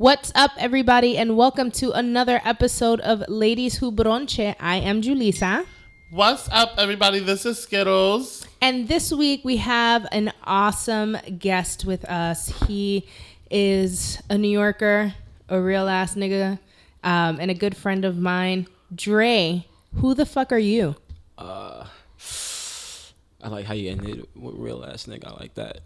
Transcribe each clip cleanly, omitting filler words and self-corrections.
What's up, everybody, and welcome to another episode of Ladies Who Bronche. I am Julissa. What's up, everybody? This is Skittles. And this week we have an awesome guest with us. He is a New Yorker, a real ass nigga, and a good friend of mine. Dre, who the fuck are you? I like how you ended with real ass nigga. I like that.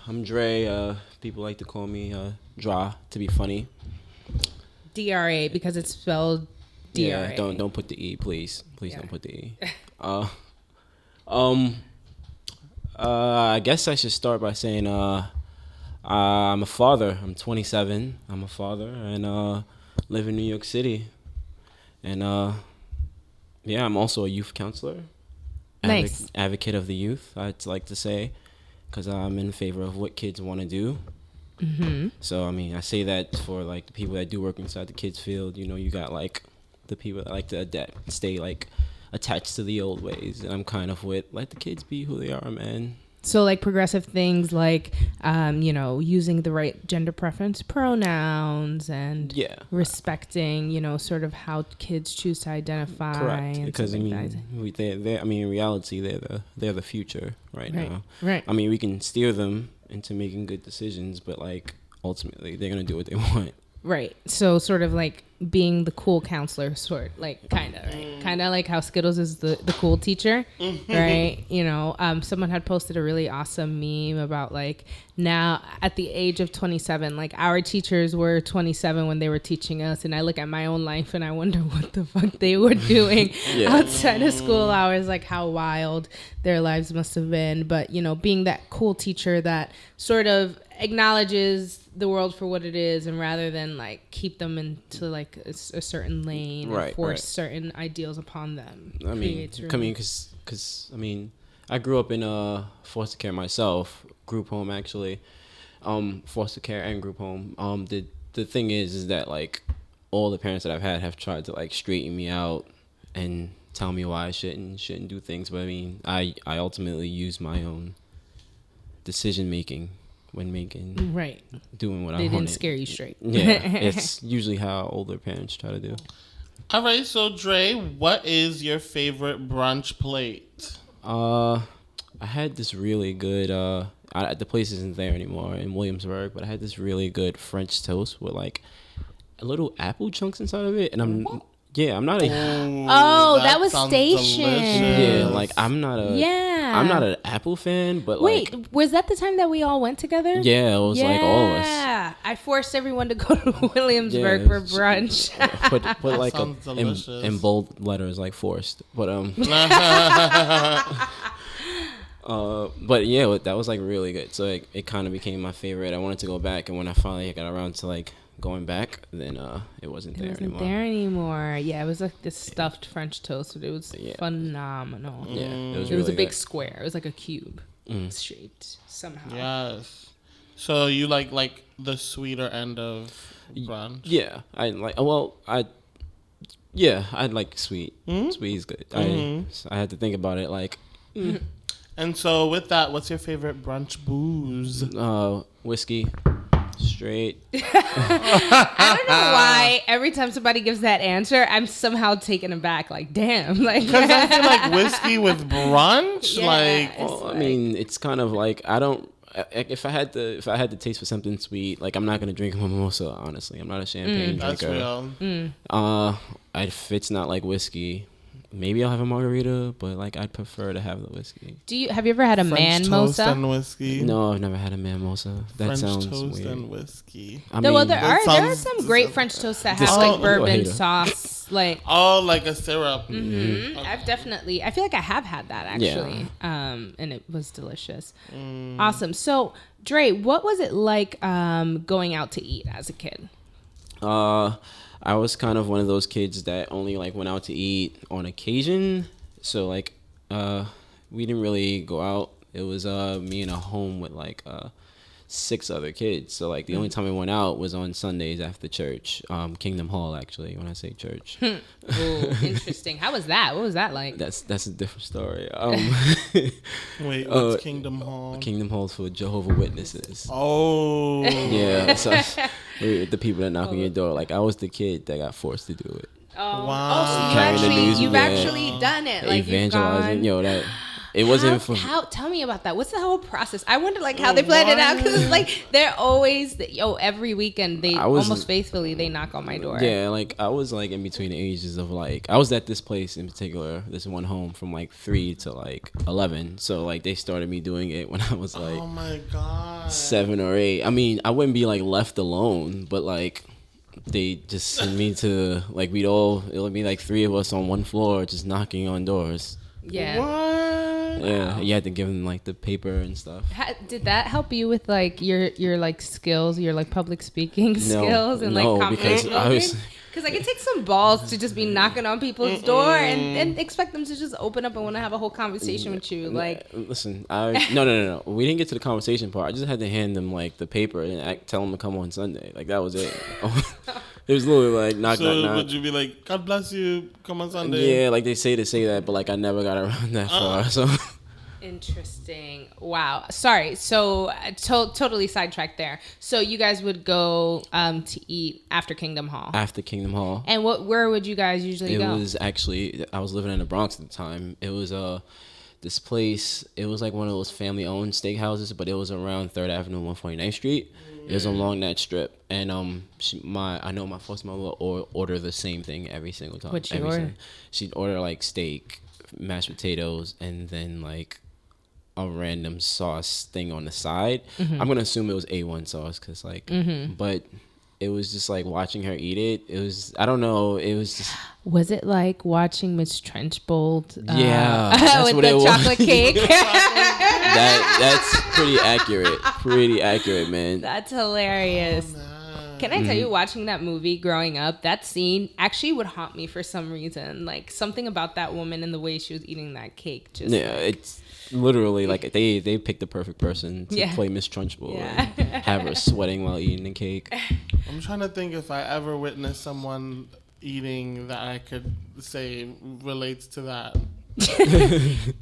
I'm Dre. People like to call me Dra to be funny. DRA because it's spelled DRA. Yeah, don't put the E, please. Please don't put the E. I guess I should start by saying I'm a father. I'm 27. I'm a father and live in New York City. And I'm also a youth counselor. Nice. Advocate of the youth, I'd like to say, because I'm in favor of what kids want to do. Mm-hmm. So, I mean, I say that for, like, the people that do work inside the kids' field. You know, you got, like, the people that like to adapt, stay, like, attached to the old ways. And I'm kind of with, let the kids be who they are, man. So, like, progressive things like, using the right gender preference pronouns and respecting, sort of how kids choose to identify. Correct. Because, in reality, they're the future right now. Right. I mean, we can steer them into making good decisions, but, like, ultimately, they're going to do what they want. Right. So sort of like being the cool counselor kind of, right? Kind of like how Skittles is the cool teacher, right? Someone had posted a really awesome meme about like now at the age of 27, like our teachers were 27 when they were teaching us. And I look at my own life and I wonder what the fuck they were doing outside of school hours, like how wild their lives must have been. But, being that cool teacher that sort of acknowledges the world for what it is, and rather than like keep them into like a certain lane and force certain ideals upon them. I mean, I grew up in foster care myself, group home actually, foster care and group home. The thing is that like all the parents that I've had have tried to like straighten me out and tell me why I shouldn't do things, but I mean, I ultimately use my own decision making when doing what I want. They didn't scare you straight. Yeah, it's usually how older parents try to do. All right, so Dre, what is your favorite brunch plate? I had this really good, the place isn't there anymore in Williamsburg, but I had this really good French toast with like a little apple chunks inside of it, and I'm not a. That was Station. Delicious. Yeah, like I'm not an Apple fan, but wait, like, was that the time that we all went together? Yeah, it was like all of us. Yeah, I forced everyone to go to Williamsburg for brunch. Put like in bold letters, like forced. But but yeah, that was like really good. So it kind of became my favorite. I wanted to go back, and when I finally got around to like going back, then it wasn't there anymore. Yeah, it was like this stuffed French toast, but it was phenomenal. Yeah, it was a big good. Square. It was like a cube shaped somehow. Yes. So you like the sweeter end of brunch? Yeah, I like sweet. Sweet is good. I had to think about it like. And so with that, what's your favorite brunch booze? Whiskey. Straight. I don't know why every time somebody gives that answer, I'm somehow taken aback. Like, damn, like because I feel like whiskey with brunch. I mean, it's kind of like I don't. If I had to taste for something sweet, like I'm not gonna drink a mimosa. Honestly, I'm not a champagne drinker. That's real. If it's not like whiskey, maybe I'll have a margarita, but like I'd prefer to have the whiskey. Have you ever had a French toast and whiskey? No, I've never had a man-mosa. That French sounds toast weird. and whiskey. There are some great French toasts that have like bourbon sauce, like like a syrup. Mm-hmm. Okay. I feel like I have had that actually, and it was delicious. Awesome. So Dre, what was it like going out to eat as a kid? I was kind of one of those kids that only like went out to eat on occasion. So like we didn't really go out. It was me in a home with like 6 other kids. So like the only time we went out was on Sundays after church. Kingdom Hall, actually, when I say church. Oh, interesting. How was that? What was that like? That's a different story. Wait, what's Kingdom Hall? Kingdom Hall's for Jehovah Witnesses. Oh. Yeah, so the people that knock on your door. Like I was the kid that got forced to do it. Oh, Wow. so you've Yeah. actually done it. Like Evangelizing, you've gone. that it wasn't for. How? Tell me about that. What's the whole process? I wonder like how they planned it out because it's like they're always every weekend they almost faithfully they knock on my door. Yeah, like I was like in between the ages of like I was at this place in particular, this one home from like 3 to like 11. So like they started me doing it when I was like Oh my God. 7 or 8. I mean, I wouldn't be like left alone, but like they just send me to like it would be like 3 of us on one floor just knocking on doors. Yeah. What? Yeah, you had to give them like the paper and stuff. Did that help you with like your like skills, your like public speaking skills and like conversation? Because like it takes some balls to just be knocking on people's door and expect them to just open up and want to have a whole conversation with you. Like, listen, no. We didn't get to the conversation part. I just had to hand them like the paper and tell them to come on Sunday. Like that was it. It was literally like knock. Would you be like, God bless you, come on Sunday? Yeah, like they say that, but like I never got around that far. So interesting. Wow. Sorry. So totally sidetracked there. So you guys would go to eat after Kingdom Hall. After Kingdom Hall. And where would you guys usually go? It was actually I was living in the Bronx at the time. It was this place. It was like one of those family-owned steakhouses, but it was around 3rd Avenue, 149th Street. It was along that strip, and I know my first mother will order the same thing every single time. What'd she order? She'd order like steak, mashed potatoes, and then like a random sauce thing on the side. Mm-hmm. I'm gonna assume it was A1 sauce, cause like, but it was just like watching her eat it. It was I don't know. It was just. Was it like watching Miss Trenchbolt? Yeah, that's with what the it was. chocolate cake. That's pretty accurate. Pretty accurate, man. That's hilarious. Can I tell you, watching that movie growing up, that scene actually would haunt me for some reason. Like something about that woman and the way she was eating that cake. Just It's literally like they picked the perfect person to play Miss Trunchbull and have her sweating while eating the cake. I'm trying to think if I ever witnessed someone eating that I could say relates to that.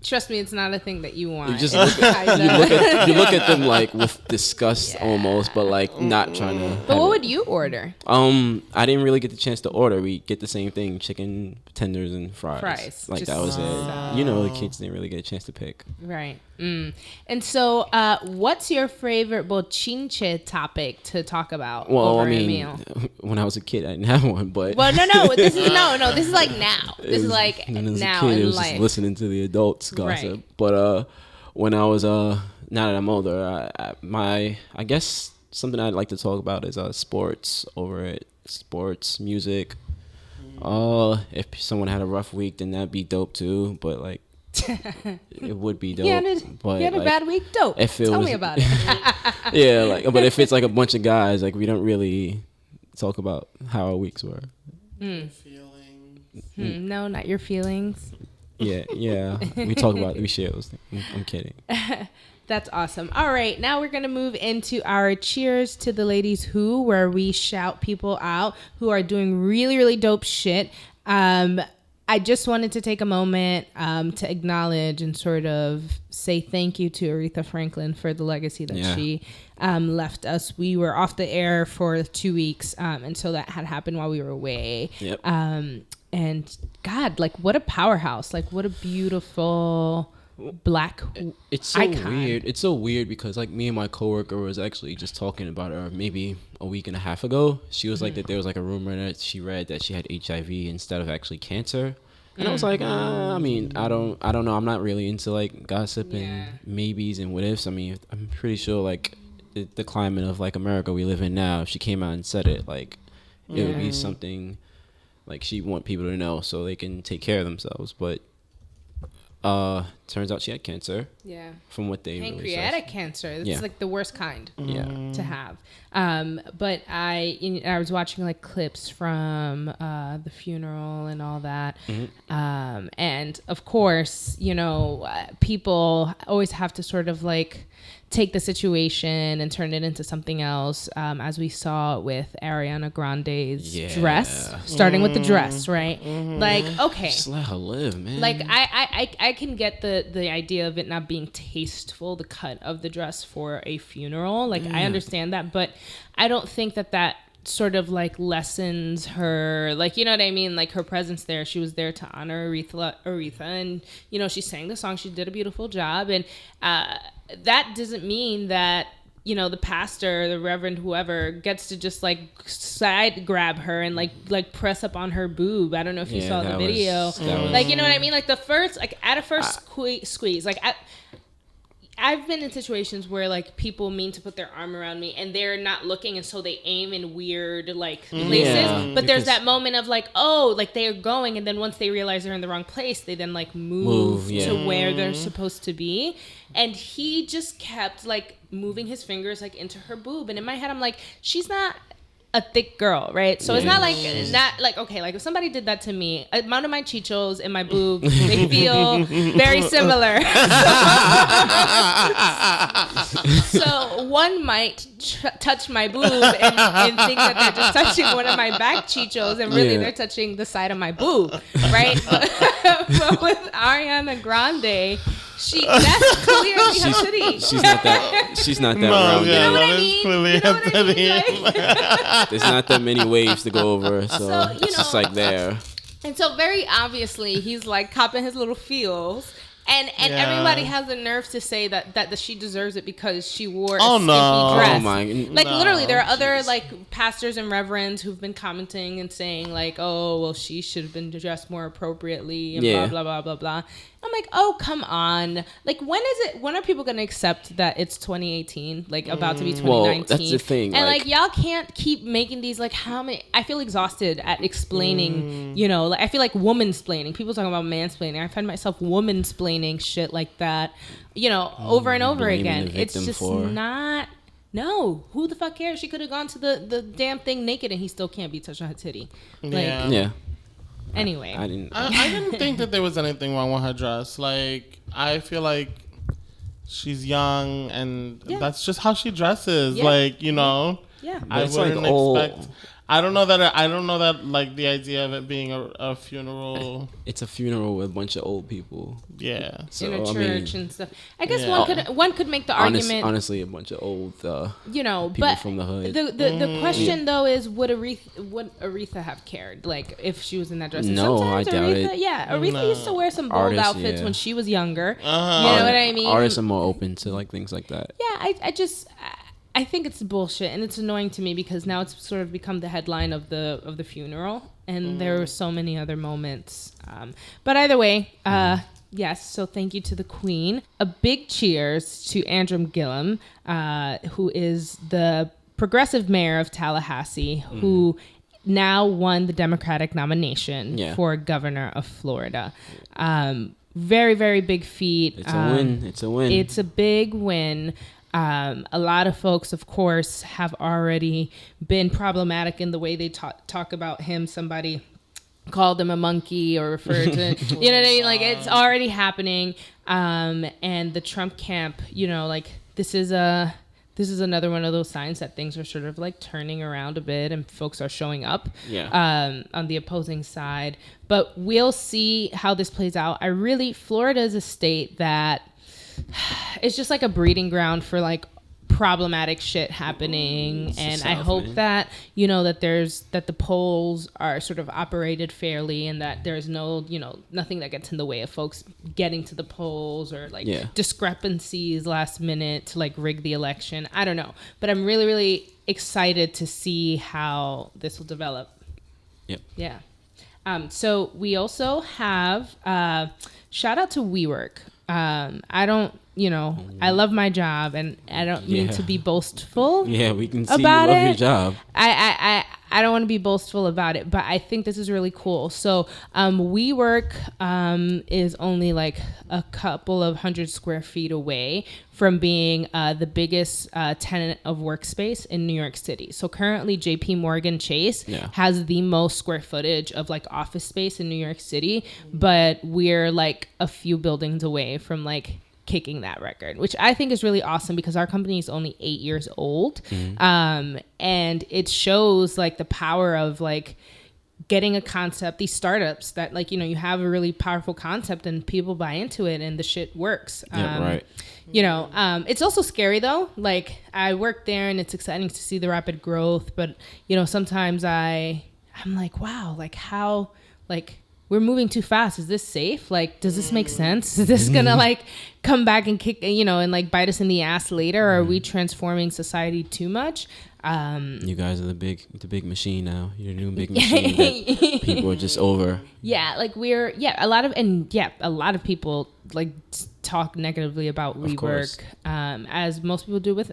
Trust me, it's not a thing that you want. You just you look at them like with disgust almost, but like not trying to. But what would you order? I didn't really get the chance to order. We get the same thing: chicken tenders and fries. Like that was it. You know, the kids didn't really get a chance to pick. Right. And so, what's your favorite bochinche topic to talk about over a meal? When I was a kid, I didn't have one, but no. This is This is like now. This is like now in life. Listening to the adults gossip. Right. But when I was now that I'm older, I guess something I'd like to talk about is sports music. If someone had a rough week, then that'd be dope too. But like it would be dope. You had a bad week, dope. Tell me about it. Yeah, but if it's like a bunch of guys, like we don't really talk about how our weeks were. Feelings. No, not your feelings. Yeah. We talk about it. We share those things. I'm kidding. That's awesome. All right, now we're going to move into our cheers to the ladies where we shout people out who are doing really, really dope shit. I just wanted to take a moment to acknowledge and sort of say thank you to Aretha Franklin for the legacy that she left us. We were off the air for 2 weeks, and so that had happened while we were away. Yep. And God, like what a powerhouse! Like what a beautiful Black it's so icon. weird. It's so weird because like me and my coworker was actually just talking about her maybe a week and a half ago. She was like that there was like a rumor that she read that she had HIV instead of actually cancer. And I was like, I mean, I don't know. I'm not really into like gossip and maybes and what ifs. I mean, I'm pretty sure like the climate of like America we live in now, if she came out and said it, like it would be something like she want people to know so they can take care of themselves. But turns out she had cancer. Yeah. From what they pancreatic cancer. It's like the worst kind. To have. But I was watching like clips from the funeral and all that. And of course, people always have to sort of like take the situation and turn it into something else, as we saw with Ariana Grande's dress, starting with the dress, right? Like, okay, just let her live, man. like I can get the idea of it not being tasteful, the cut of the dress for a funeral, like I understand that, but I don't think that sort of like lessens her, like, you know what I mean, like her presence there. She was there to honor Aretha, and you know, she sang the song, she did a beautiful job, and that doesn't mean that, you know, the pastor, the reverend, whoever gets to just like side grab her and like press up on her boob. I don't know if you saw the video, like, you know what I mean, like the first, like at a first squeeze, like I've been in situations where like people mean to put their arm around me and they're not looking, and so they aim in weird like places. But there's that moment of like, oh, like they're going, and then once they realize they're in the wrong place, they then like move to where they're supposed to be. And he just kept like moving his fingers like into her boob, and in my head I'm like, she's not a thick girl, right? So it's not like okay, like if somebody did that to me, amount of my chichos and my boobs, they feel very similar. So one might touch my boob and think that they're just touching one of my back chichos, and really they're touching the side of my boob, right? But with Ariana Grande, that's clearly her titty. She's not that round. You know what I mean? Clearly There's not that many waves to go over, so it's just like there. And so very obviously he's like copping his little feels. And everybody has the nerve to say that she deserves it because she wore a skimpy dress. Oh my! Like literally, there are other like pastors and reverends who've been commenting and saying like, "Oh, well, she should have been dressed more appropriately," and blah blah blah blah blah. I'm like, oh, come on! Like, when are people gonna accept that it's 2018, like about to be 2019? Well, that's the thing. And like y'all can't keep making these like how many? I feel exhausted at explaining. You know, like I feel like woman-splaining. People talking about mansplaining. I find myself woman-splaining shit like that. You know, over and over again. It's just not. No, who the fuck cares? She could have gone to the damn thing naked, and he still can't be touching her titty. Like, anyway, I didn't think that there was anything wrong with her dress. Like, I feel like she's young, and that's just how she dresses. Like, you know, I wouldn't expect. I don't know that like the idea of it being a funeral. It's a funeral with a bunch of old people. Yeah. So, in a church and stuff. I guess one could make the argument. Honestly, a bunch of old people but from the hood. The question though is, would Aretha have cared? Like if she was in that dress? No, I doubt it. Yeah, Aretha used to wear some bold outfits when she was younger. You know what I mean? Artists are more open to like things like that. Yeah, I think it's bullshit, and it's annoying to me because now it's sort of become the headline of the funeral, and there were so many other moments. But either way, yes. So thank you to the Queen. A big cheers to Andrew Gillum, who is the progressive mayor of Tallahassee, who now won the Democratic nomination for governor of Florida. Very, very big feat. It's a win. It's a win. It's a big win. A lot of folks, of course, have already been problematic in the way they talk about him. Somebody called him a monkey or referred to, you know what I mean? Like, it's already happening. And the Trump camp, you know, like, this is another one of those signs that things are sort of like turning around a bit and folks are showing up on the opposing side. But we'll see how this plays out. Florida is a state that it's just like a breeding ground for like problematic shit happening, and I hope that you know that the polls are sort of operated fairly, and that there's no, you know, nothing that gets in the way of folks getting to the polls or like discrepancies last minute to like rig the election. I don't know, but I'm really, really excited to see how this will develop. Yeah. So we also have shout out to WeWork. I don't, you know, I love my job, and I don't mean to be boastful. Yeah, we can see you love your job. I don't want to be boastful about it, but I think this is really cool. So WeWork is only like a couple of 100 square feet away from being the biggest tenant of workspace in New York City. So currently JP Morgan Chase has the most square footage of like office space in New York City, but we're like a few buildings away from like kicking that record, which I think is really awesome because our company is only 8 years old. And it shows like the power of like getting a concept, these startups that like, you have a really powerful concept and people buy into it and the shit works. Right. It's also scary though. Like I work there and it's exciting to see the rapid growth, but sometimes I'm like, wow, like how, like we're moving too fast. Is this safe? Like, does this make sense? Is this gonna like come back and kick, and like bite us in the ass later? Or are we transforming society too much? You guys are the big machine now. You're a new big machine that people are just over. Yeah, like a lot of people like talk negatively about WeWork, as most people do with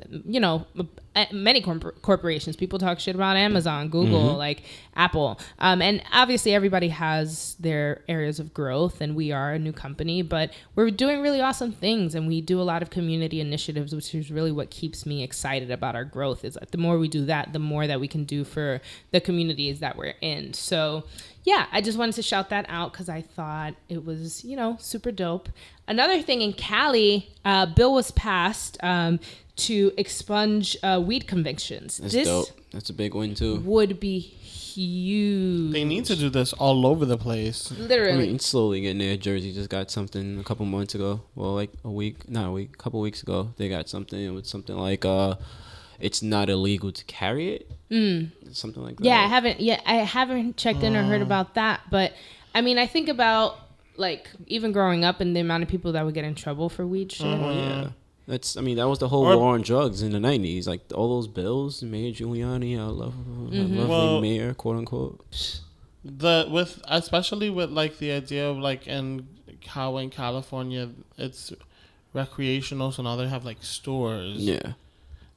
many corporations. People talk shit about Amazon, Google, like Apple, and obviously everybody has their areas of growth, and we are a new company, but we're doing really awesome things, and we do a lot of community initiatives, which is really what keeps me excited about our growth. Is that the more we do that, the more that we can do for the communities that we're in. So yeah, I just wanted to shout that out because I thought it was, super dope. Another thing in Cali, bill was passed to expunge weed convictions. That's dope. That's a big win too. Would be huge. They need to do this all over the place. Literally. I mean, slowly getting there. Jersey just got something a couple months ago. Well, like a couple weeks ago, they got something with something like it's not illegal to carry it. Something like that. Yeah, I haven't checked in or heard about that. But I mean, I think about like even growing up and the amount of people that would get in trouble for weed shit. Oh yeah. That was the whole war on drugs in the 90s. Like all those bills, Mayor Giuliani, lovely mayor, quote unquote. Especially with like the idea of like how in California it's recreational, so now they have like stores. Yeah.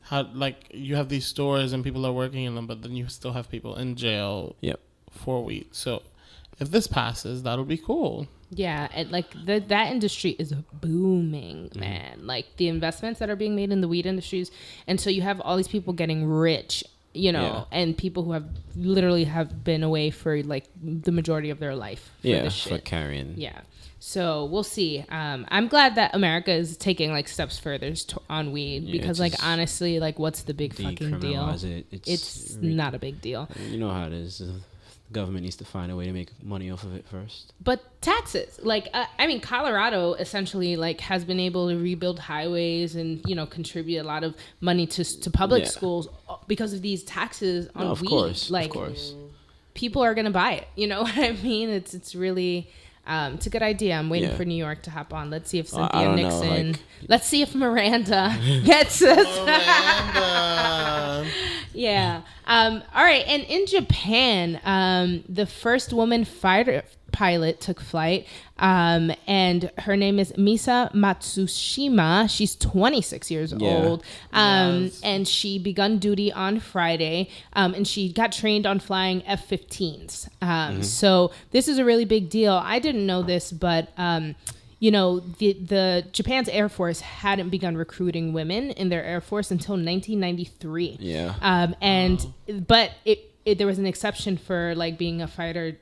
How like you have these stores and people are working in them, but then you still have people in jail. Yep. For weed. So if this passes, that'll be cool. Yeah, and like that industry is booming, man. Like the investments that are being made in the weed industries, and so you have all these people getting rich, and people who have literally have been away for like the majority of their life. For carrying. Yeah. So we'll see. I'm glad that America is taking like steps further on weed because like honestly, like what's the big fucking deal? It's not a big deal. You know how it is. The government needs to find a way to make money off of it first. But taxes, like Colorado essentially like has been able to rebuild highways and contribute a lot of money to public schools because of these taxes on weed. Of course. People are gonna buy it. You know what I mean? It's really. It's a good idea. I'm waiting for New York to hop on. Let's see if Cynthia Nixon. Let's see if Miranda gets us. Miranda. Yeah. All right. And in Japan, the first woman fighter pilot took flight, and her name is Misa Matsushima. She's 26 years old, and she begun duty on Friday, and she got trained on flying F-15s. So this is a really big deal. I didn't know this, but the Japan's Air Force hadn't begun recruiting women in their Air Force until 1993. Yeah. But there was an exception for like being a fighter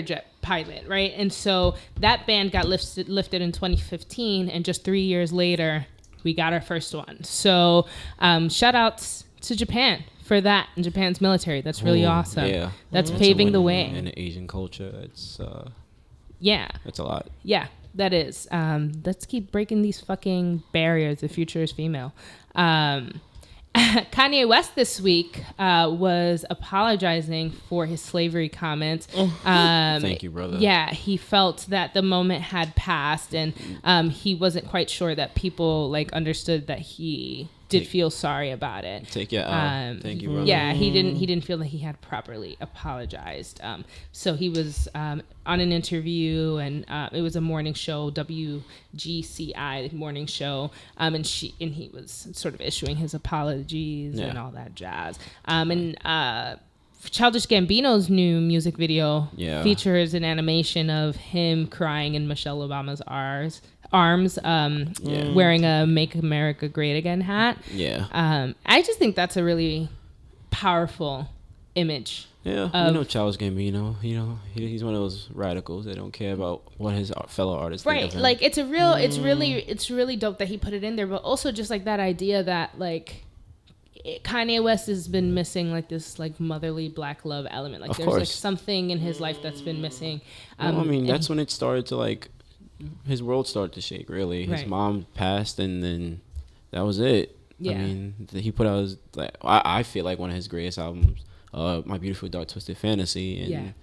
jet pilot, right? And so that ban got lifted in 2015, and just 3 years later, we got our first one. So shout outs to Japan for that, and Japan's military. That's really awesome. Yeah. That's paving the way. In the Asian culture, it's a lot. Yeah, that is. Let's keep breaking these fucking barriers. The future is female. Kanye West this week was apologizing for his slavery comments. Thank you, brother. Yeah, he felt that the moment had passed, and he wasn't quite sure that people like understood that he did feel sorry about it. Thank you, brother. Yeah, he didn't feel that he had properly apologized. So he was on an interview, and it was a morning show, WGCI morning show, and he was sort of issuing his apologies and all that jazz. Childish Gambino's new music video features an animation of him crying in Michelle Obama's arms, wearing a Make America Great Again hat. Yeah. I just think that's a really powerful image Yeah, Childish Gambino. He's one of those radicals that don't care about what his fellow artists think of him. Like it's really dope that he put it in there, but also just like that idea that like Kanye West has been missing like this like motherly black love element. Like there's like something in his life that's been missing. That's when it started to like his world started to shake. Really, his mom passed, and then that was it. Yeah. I mean, he put out his like I feel like one of his greatest albums. My Beautiful Dark Twisted Fantasy, and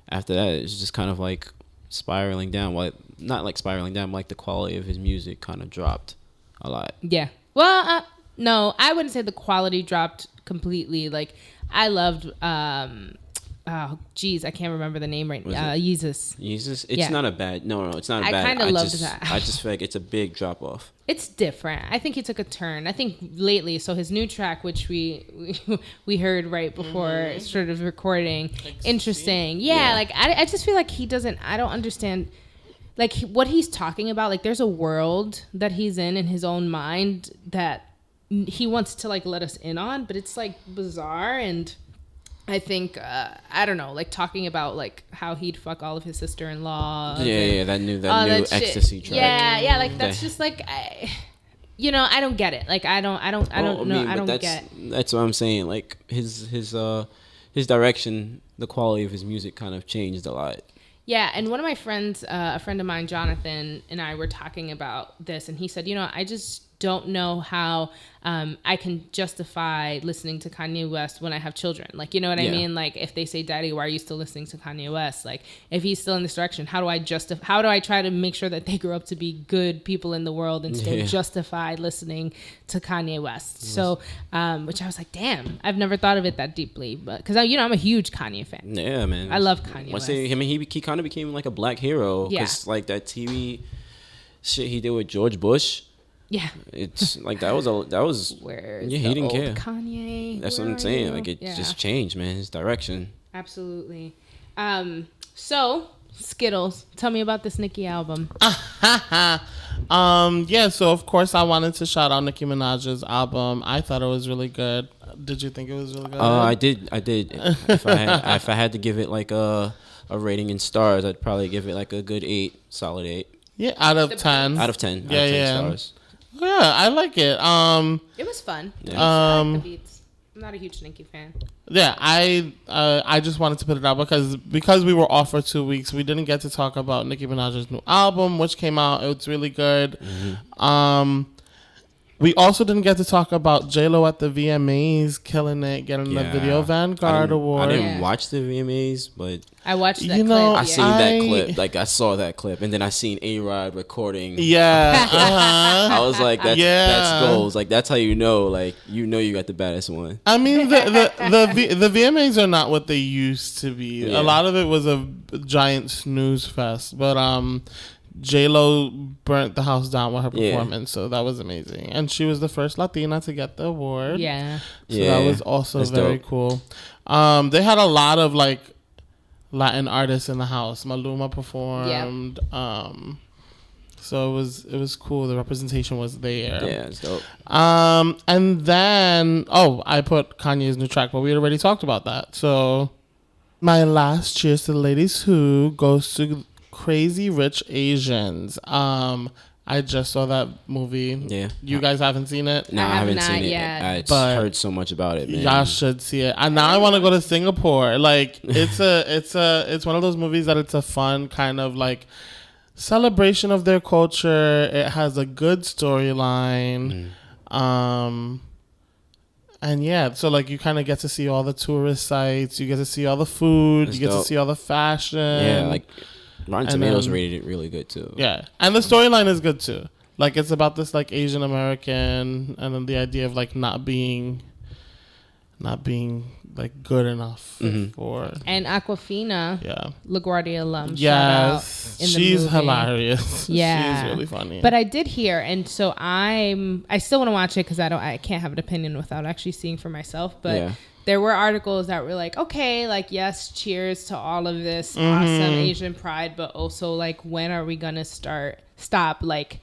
after that it's just kind of like spiraling down. Well, not like spiraling down, but like the quality of his music kind of dropped a lot. Yeah. Well, no, I wouldn't say the quality dropped completely. Like I loved oh geez, I can't remember the name right now. Yeezus. It's not a bad. No, it's not a bad. I kind of loved that. I just feel like it's a big drop off. It's different. I think he took a turn. I think lately, so his new track, which we heard right before sort of recording, interesting. Yeah, like I just feel like he doesn't. I don't understand. Like what he's talking about. Like there's a world that he's in his own mind that he wants to like let us in on, but it's like bizarre and. I think I don't know, like talking about like how he'd fuck all of his sister-in-law. That new ecstasy track. Yeah, like that's just like I don't get it. Like I don't get. That's what I'm saying. Like his direction, the quality of his music kind of changed a lot. Yeah, and one of my friends, a friend of mine, Jonathan, and I were talking about this, and he said, I just don't know how I can justify listening to Kanye West when I have children. Like, you know what I mean? Like, if they say, Daddy, why are you still listening to Kanye West? Like, if he's still in this direction, how do I try to make sure that they grow up to be good people in the world and still justify listening to Kanye West? So, which I was like, damn, I've never thought of it that deeply. But because, I'm a huge Kanye fan. Yeah, man. I love Kanye West. He kind of became like a black hero. Because, like, that TV shit he did with George Bush. Yeah, it's like that was where he didn't care. Kanye, that's what I'm saying. Like it just changed, man. His direction. Absolutely. So Skittles, tell me about this Nicki album. So of course I wanted to shout out Nicki Minaj's album. I thought it was really good. Did you think it was really good? I did. If I had to give it like a rating in stars, I'd probably give it like a good 8, solid 8. Yeah, out of 10. Out of 10. Yeah, 10 stars. Yeah, I like it. It was fun. Yeah. I like the beats. I'm not a huge Nicki fan. Yeah, I just wanted to put it out because we were off for 2 weeks. We didn't get to talk about Nicki Minaj's new album, which came out. It's really good. Mm-hmm. We also didn't get to talk about J-Lo at the VMAs, killing it, getting the Video Vanguard Award. I didn't watch the VMAs, but I watched that clip. I seen that clip. Like, I saw that clip, and then I seen A-Rod recording. Yeah. I was like, that's goals. Like, that's how you know. Like, you got the baddest one. I mean, the VMAs are not what they used to be. Yeah. A lot of it was a giant snooze fest, but J-Lo burnt the house down with her performance, so that was amazing. And she was the first Latina to get the award. Yeah. So that was also very cool. They had a lot of, like, Latin artists in the house. Maluma performed. So it was cool. The representation was there. Yeah, it's dope. And then, I put Kanye's new track, but we already talked about that. So my last cheers to the ladies who goes to Crazy Rich Asians. I just saw that movie. Yeah. You guys haven't seen it? No, I haven't seen it yet. I heard so much about it, man. Y'all should see it. And now I want to go to Singapore. Like, it's one of those movies that it's a fun kind of like celebration of their culture. It has a good storyline. And so like you kind of get to see all the tourist sites. You get to see all the food. You get to see all the fashion. Yeah, like Rotten Tomatoes rated it really good too. Yeah, and the storyline is good too. Like it's about this like Asian American, and then the idea of like not being like good enough for. And Aquafina, LaGuardia alum. Yes, she's hilarious. Yeah, she's really funny. But I did hear, and so I still want to watch it because I can't have an opinion without actually seeing for myself. But there were articles that were like, okay, like yes, cheers to all of this awesome Asian pride, but also like when are we gonna stop like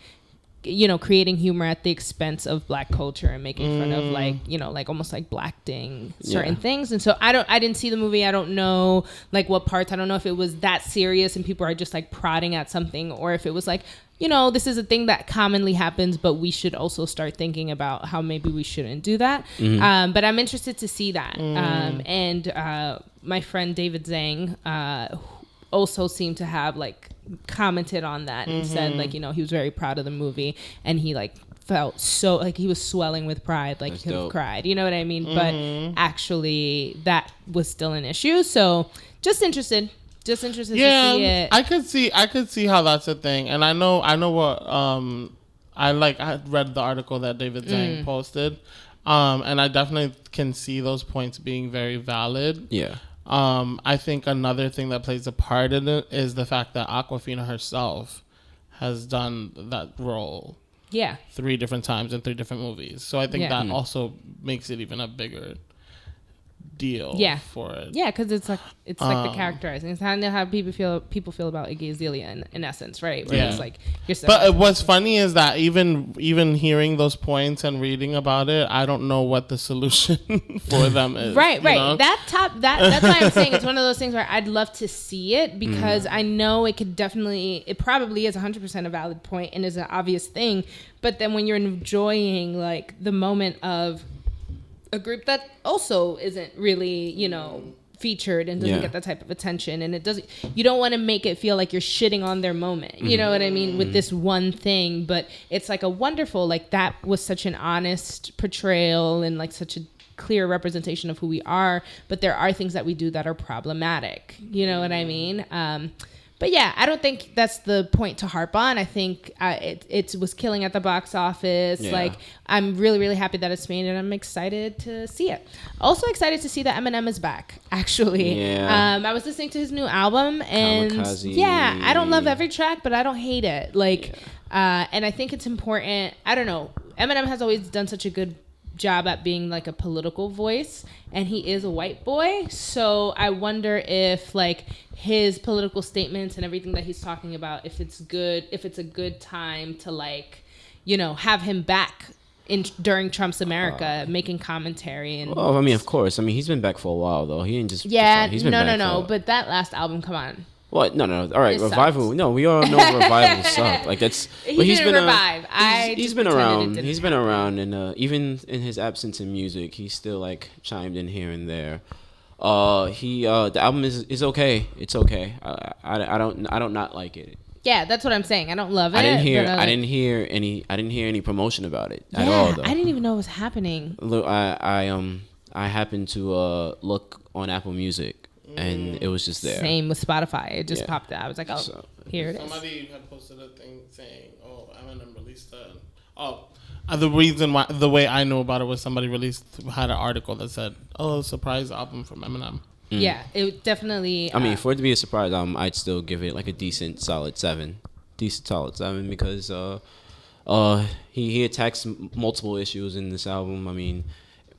creating humor at the expense of Black culture and making fun of like almost like black-ding certain things. And so I didn't see the movie. I don't know like what parts. I don't know if it was that serious and people are just like prodding at something, or if it was like, this is a thing that commonly happens, but we should also start thinking about how maybe we shouldn't do that. But I'm interested to see that. And my friend David Zhang also seemed to have like commented on that and said like, he was very proud of the movie, and he like felt so like he was swelling with pride, like he could have cried. You know what I mean? But actually that was still an issue. So just interested to see it. I could see how that's a thing. And I know what I had read the article that David Zhang posted. And I definitely can see those points being very valid. Yeah. I think another thing that plays a part in it is the fact that Awkwafina herself has done that role 3 different times in 3 different movies. So I think that also makes it even a bigger deal for it. Yeah, because it's like the characterizing. It's how people feel about Iggy Azalea in essence, right? Where it's like But what's funny is that even hearing those points and reading about it, I don't know what the solution for them is. Right. That's why I'm saying it's one of those things where I'd love to see it, because I know it probably is 100% a valid point and is an obvious thing. But then when you're enjoying like the moment of a group that also isn't really, featured and doesn't get that type of attention, and you don't want to make it feel like you're shitting on their moment. You know what I mean? With this one thing, but it's like a wonderful, like that was such an honest portrayal and like such a clear representation of who we are. But there are things that we do that are problematic. You know what I mean? But yeah, I don't think that's the point to harp on. I think it was killing at the box office. Yeah. Like, I'm really, really happy that it's made, and I'm excited to see it. Also excited to see that Eminem is back, actually. Yeah. I was listening to his new album, and Kamikaze. Yeah, I don't love every track, but I don't hate it. Like, and I think it's important. I don't know. Eminem has always done such a good job at being like a political voice, and he is a white boy, so I wonder if like his political statements and everything that he's talking about, if it's a good time to like, have him back during Trump's America, making commentary. And I mean, of course, he's been back for a while though. He didn't just he's been back but that last album, come on. What? No. All right, Revival. No, we all know Revival sucked. Like that's. He's been revive. He's been around. He's been around, and even in his absence in music, he's still like chimed in here and there. The album is okay. It's okay. I don't not like it. Yeah, that's what I'm saying. I don't love it. I didn't hear any promotion about it at all. Though. I didn't even know it was happening. Look, I happened to look on Apple Music. And it was just there. Same with Spotify. It just popped out. I was like, here it is. Somebody had posted a thing saying, Eminem released the way I know about it was somebody had an article that said, surprise album from Eminem. Yeah, it definitely. For it to be a surprise album, I'd still give it like a decent solid 7. Because he attacks multiple issues in this album.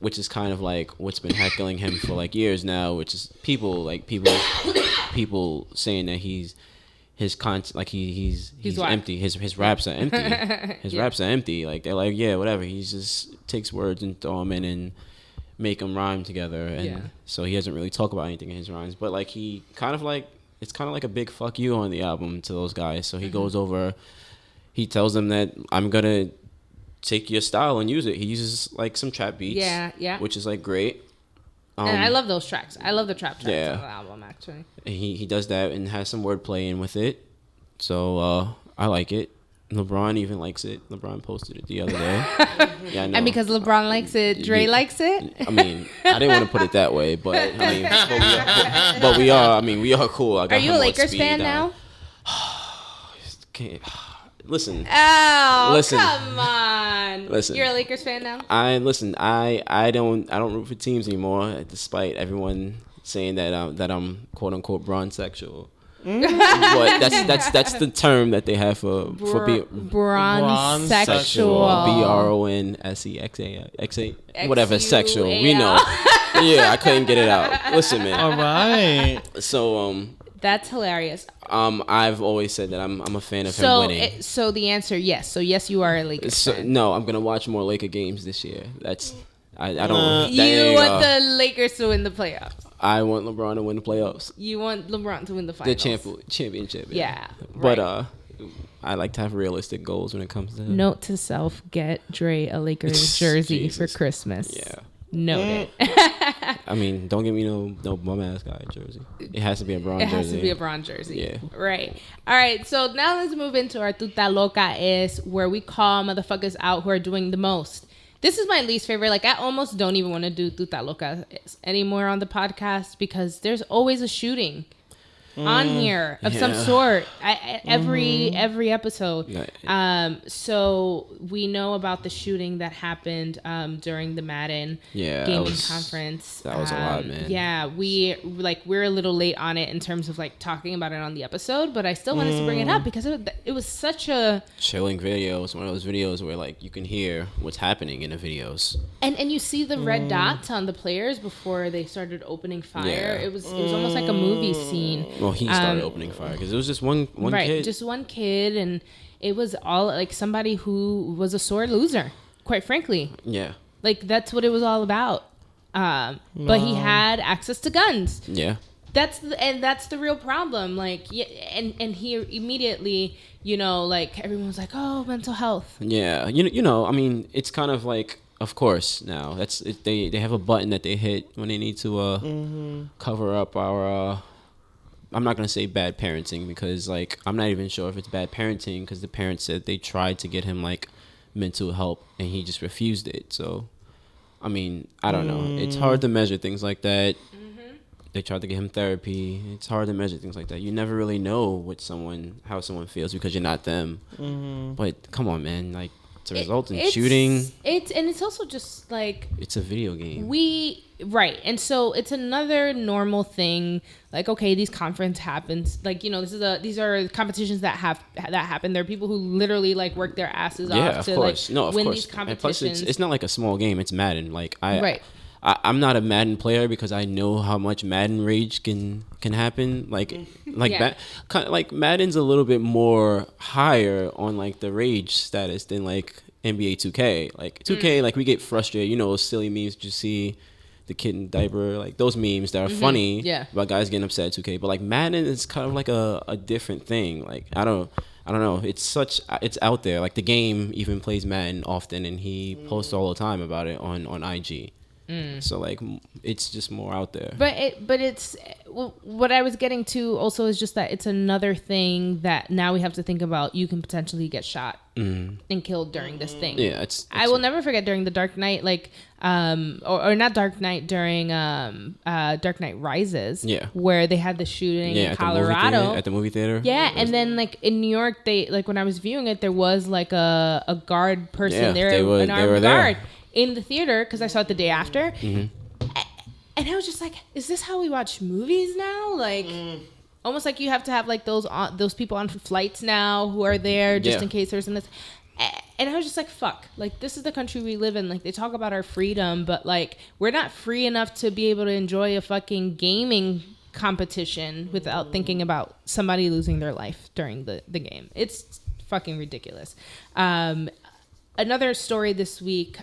Which is kind of like what's been heckling him for like years now, which is people saying that he's empty. His raps are empty. Raps are empty. Like they're like, yeah, whatever. He just takes words and throw them in and make them rhyme together. And so he doesn't really talk about anything in his rhymes. But like it's kind of like a big fuck you on the album to those guys. So he goes over, he tells them that I'm gonna take your style and use it. He uses like some trap beats, which is like great. And I love those tracks. I love the trap tracks on the album, actually. He does that and has some wordplay in with it, so I like it. LeBron even likes it. LeBron posted it the other day. Yeah, I know. And because LeBron likes it, Dre likes it. I didn't want to put it that way, but we are cool. Are you a Lakers fan now? Listen. Come on. Listen. You're a Lakers fan now? I don't root for teams anymore, despite everyone saying that I'm quote unquote bronze sexual. But that's the term that they have for bronze sexual. BRONSEXA whatever sexual. We know. Yeah, I couldn't get it out. Listen, man. All right. So that's hilarious. I've always said that I'm a fan of him winning. So the answer, yes. So yes, you are a Lakers fan. No, I'm gonna watch more Laker games this year. I don't. You want the Lakers to win the playoffs. I want LeBron to win the playoffs. You want LeBron to win the finals. The championship. Yeah. But I like to have realistic goals when it comes to. Note to self: get Dre a Lakers jersey for Christmas. Yeah. Noted. I mean, don't give me no bum ass guy jersey. It has to be a Bron jersey. It has to be a Bron jersey. Yeah. Right. All right. So now let's move into our Tuta Loca Es, where we call motherfuckers out who are doing the most. This is my least favorite. Like, I almost don't even want to do Tuta Loca anymore on the podcast because there's always a shooting on here of some sort every episode. So we know about the shooting that happened during the Madden gaming conference. That was a lot, man. Yeah, we're a little late on it in terms of like talking about it on the episode, but I still wanted to bring it up because it was such a chilling video. It's one of those videos where like you can hear what's happening in the videos, and you see the red dots on the players before they started opening fire. Yeah. It was almost like a movie scene. Well, he started opening fire because it was just one kid. Just one kid, and it was all like somebody who was a sore loser, quite frankly. Yeah. Like, that's what it was all about. But he had access to guns. Yeah. That's the real problem. Like, yeah, and he immediately, like everyone was like, "Oh, mental health." Yeah. I mean, it's kind of like, of course, now that's it, they have a button that they hit when they need to cover up our I'm not gonna say bad parenting because like I'm not even sure if it's bad parenting because the parents said they tried to get him like mental help and he just refused it. So I mean, I don't know. It's hard to measure things like that. They tried to get him therapy. It's hard to measure things like that. You never really know how someone feels because you're not them. But come on, man, like to result in shooting. It's also just like it's a video game. Right, and so it's another normal thing. Like, okay, these conference happens. Like, these are competitions that happen. There are people who literally like work their asses off to win these competitions. And plus, it's not like a small game. It's Madden. Like I'm not a Madden player because I know how much Madden rage can happen. Like Madden's a little bit more higher on like the rage status than like NBA 2K. Like 2K, like we get frustrated. Those silly memes you see. The kid in diaper, like those memes that are funny about guys getting upset at 2K. But like Madden is kind of like a different thing. Like I don't know. It's out there. Like the game even plays Madden often, and he posts all the time about it on IG. So like it's just more out there. But it's what I was getting to also is just that it's another thing that now we have to think about. You can potentially get shot and killed during this thing. Yeah, I will never forget during the Dark Knight, like or not Dark Knight, during Dark Knight Rises, where they had the shooting in Colorado at the movie theater. Yeah, and then like in New York, they like when I was viewing it, there was like a guard person there, an armed guard in the theater because I saw it the day after. And I was just like, is this how we watch movies now? Like, almost like you have to have like those people on flights now who are there just in case there's an. And I was just like, fuck. Like, this is the country we live in. Like, they talk about our freedom, but like, we're not free enough to be able to enjoy a fucking gaming competition without thinking about somebody losing their life during the game. It's fucking ridiculous. Another story this week.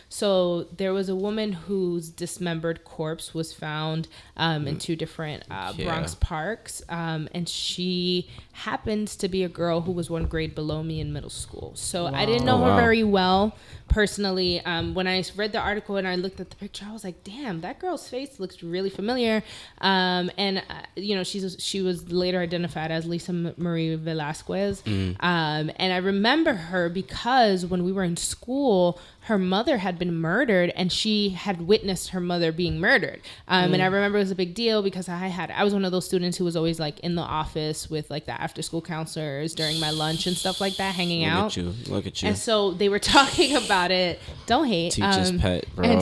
So there was a woman whose dismembered corpse was found in two different Bronx parks. And she happens to be a girl who was one grade below me in middle school. So I didn't know her very well personally. When I read the article and I looked at the picture, I was like, damn, that girl's face looks really familiar. And she was later identified as Lisa Marie Velasquez. And I remember her because when we were in school, her mother had been murdered and she had witnessed her mother being murdered. And I remember it was a big deal because I was one of those students who was always like in the office with like the after school counselors during my lunch and stuff like that, hanging out. Look at you. And so they were talking about it. Don't hate. Teacher's pet, bro. I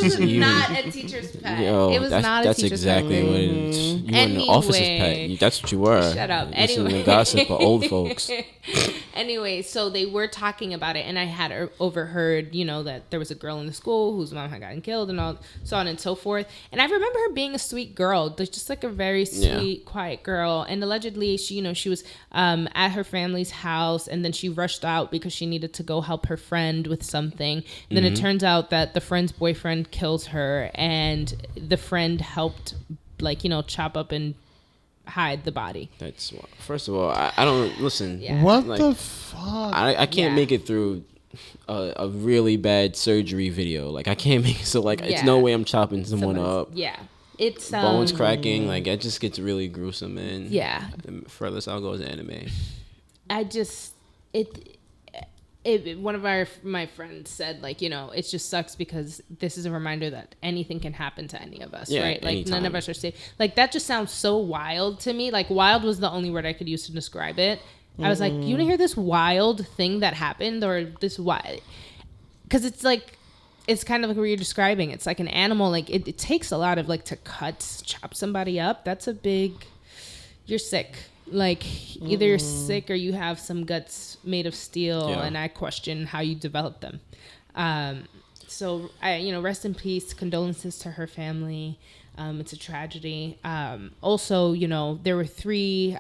was not a teacher's pet. Yo, it was not a teacher's pet. That's exactly what it is. You were an officer's pet. That's what you were. Shut up. Listening to gossip for old folks. Anyway, so they were talking about it, and I had overheard, that there was a girl in the school whose mom had gotten killed and all, so on and so forth. And I remember her being a sweet girl, just like a very sweet, quiet girl. And allegedly, she was at her family's house, and then she rushed out because she needed to go help her friend with something. And then it turns out that the friend's boyfriend kills her, and the friend helped, chop up and hide the body. That's first of all, I don't listen. Yeah. What the fuck? I can't make it through a really bad surgery video. Like I can't make it. So it's no way I'm chopping someone up. Yeah, it's bones cracking. Like it just gets really gruesome, man. Yeah. The furthest I'll go is anime. One of my friends said, it just sucks because this is a reminder that anything can happen to any of us, right? Like anytime. None of us are safe. Like that just sounds so wild to me. Like wild was the only word I could use to describe it. I was like, you want to hear this wild thing that happened, or this wild? Because it's kind of like what you're describing. It's like an animal. Like it takes a lot of to chop somebody up. That's a big. You're sick. Either you're sick or you have some guts made of steel, and I question how you develop them. So I, rest in peace, condolences to her family. It's a tragedy. Also, there were 3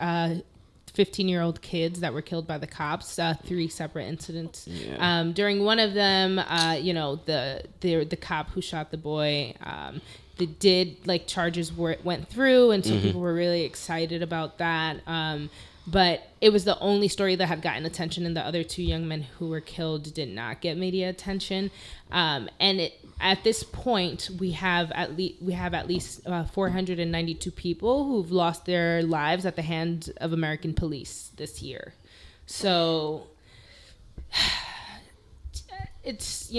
15-year-old kids that were killed by the cops, 3 separate incidents. Yeah. During one of them, the cop who shot the boy, charges went through, and some people were really excited about that. But it was the only story that had gotten attention, and the other 2 young men who were killed did not get media attention. At this point, we have at least 492 people who've lost their lives at the hands of American police this year. So it's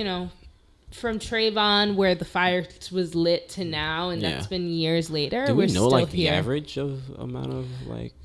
from Trayvon, where the fire was lit, to now, and that's been years later. Do we know the average of amount of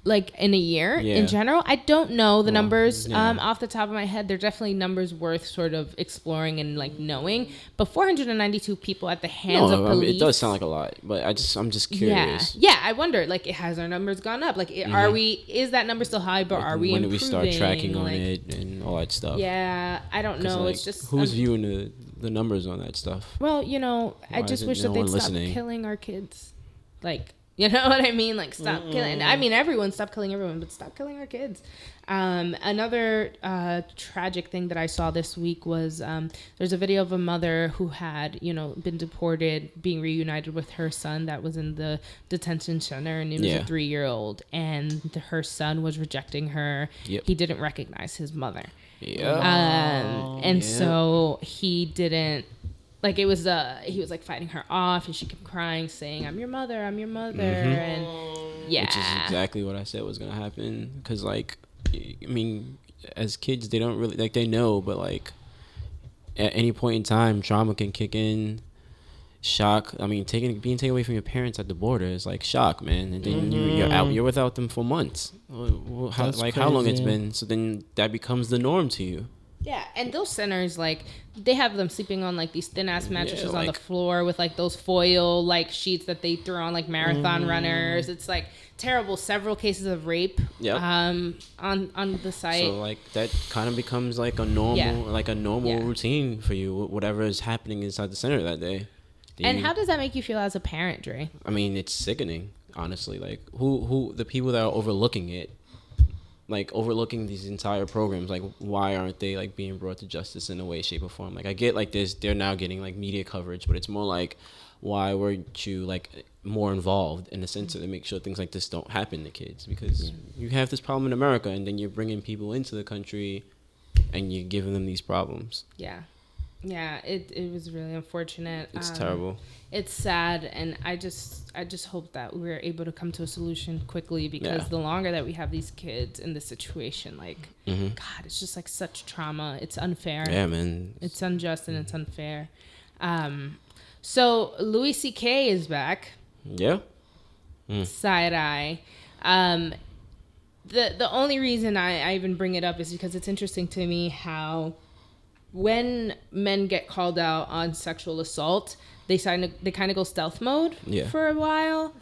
in a year in general? I don't know the numbers off the top of my head. They're definitely numbers worth sort of exploring and knowing. But 492 people at the hands of police. I mean, it does sound like a lot, but I'm just curious. Yeah. I wonder. Has our numbers gone up? Are we? Is that number still high? But are we? When improving? Do we start tracking on it and all that stuff? Yeah, I don't know. It's just who's viewing the numbers on that stuff. Well, I just wish that they'd stop killing our kids. You know what I mean? Stop killing. I mean, everyone stop killing everyone, but stop killing our kids. Another tragic thing that I saw this week was there's a video of a mother who had, been deported, being reunited with her son that was in the detention center, and he was a 3-year-old, and her son was rejecting her. Yep. He didn't recognize his mother. Yeah. So he didn't, he was fighting her off, and she kept crying, saying, I'm your mother, and yeah. Which is exactly what I said was going to happen. Because, as kids, they don't really, they know, but, at any point in time, trauma can kick in. Shock. I mean, being taken away from your parents at the border is shock, man. And then you're without them for months. How long it's been. So then that becomes the norm to you. Yeah, and those centers, they have them sleeping on these thin ass mattresses on the floor with those foil sheets that they throw on marathon runners. It's terrible. Several cases of rape. Yep. On the site. So that kind of becomes a normal routine for you. Whatever is happening inside the center that day. And how does that make you feel as a parent, Dre? I mean, it's sickening, honestly. Who the people that are overlooking it, overlooking these entire programs, why aren't they being brought to justice in a way, shape, or form? I get they're now getting media coverage, but it's more why weren't you more involved in the sense to make sure things like this don't happen to kids? Because you have this problem in America, and then you're bringing people into the country, and you're giving them these problems. Yeah, it was really unfortunate. It's terrible. It's sad, and I just hope that we're able to come to a solution quickly, because the longer that we have these kids in this situation, God, it's just such trauma. It's unfair. Yeah, man. It's unjust and it's unfair. So Louis C.K. is back. Yeah. Side eye. The only reason I even bring it up is because it's interesting to me how, when men get called out on sexual assault, they kind of go stealth mode for a while,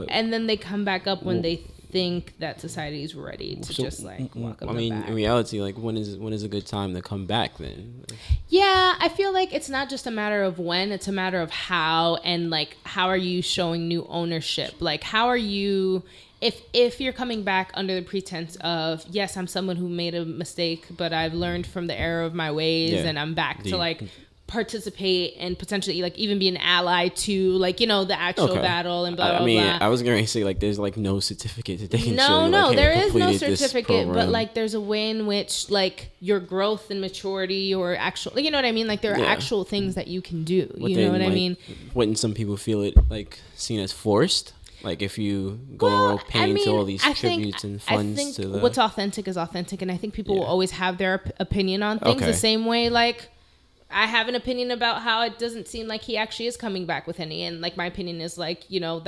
and then they come back up when they think that society is ready to just like walk up. I mean, in reality, like when is a good time to come back then? Yeah, I feel like it's not just a matter of when, it's a matter of how, and like how are you showing new ownership? Like how are you, if you're coming back under the pretense of, yes, I'm someone who made a mistake, but I've learned from the error of my ways, and I'm back to like participate and potentially like even be an ally to like, you know, the actual battle and blah, blah, blah. I was going to say like there's like no certificate that they can no, show you, no, like, there is no certificate, but like there's a way in which like your growth and maturity or actual, you know what I mean? Like there are actual things that you can do. You know what I mean? Wouldn't some people feel it like seen as forced? Like if you go paying to all these tributes and funds, I think what's authentic is authentic, and I think people will always have their opinion on things the same way. Like I have an opinion about how it doesn't seem like he actually is coming back with any, and like my opinion is like, you know,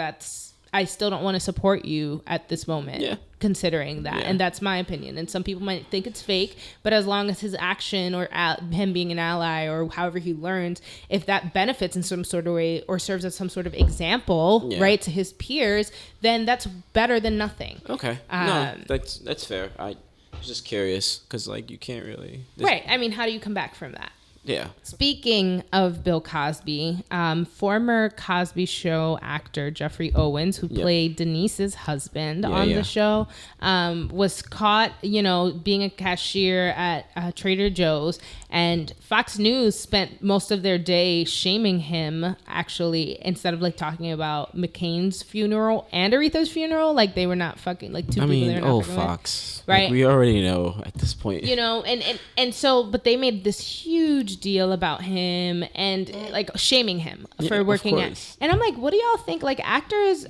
I still don't want to support you at this moment, considering that, and that's my opinion. And some people might think it's fake, but as long as his action or him being an ally or however he learns, if that benefits in some sort of way or serves as some sort of example, right, to his peers, then that's better than nothing. Okay, no, that's fair. I was just curious because like you can't really right. I mean, how do you come back from that? Yeah. Speaking of Bill Cosby, former Cosby Show actor Jeffrey Owens, who played Denise's husband on the show, was caught, you know, being a cashier at Trader Joe's, and Fox News spent most of their day shaming him, actually, instead of like talking about McCain's funeral and Aretha's funeral. Like they were not fucking like two people. I mean, Fox, right? Like, we already know at this point, you know, and so, but they made this huge deal about him and like shaming him for working at, and I'm like, what do y'all think? Like actors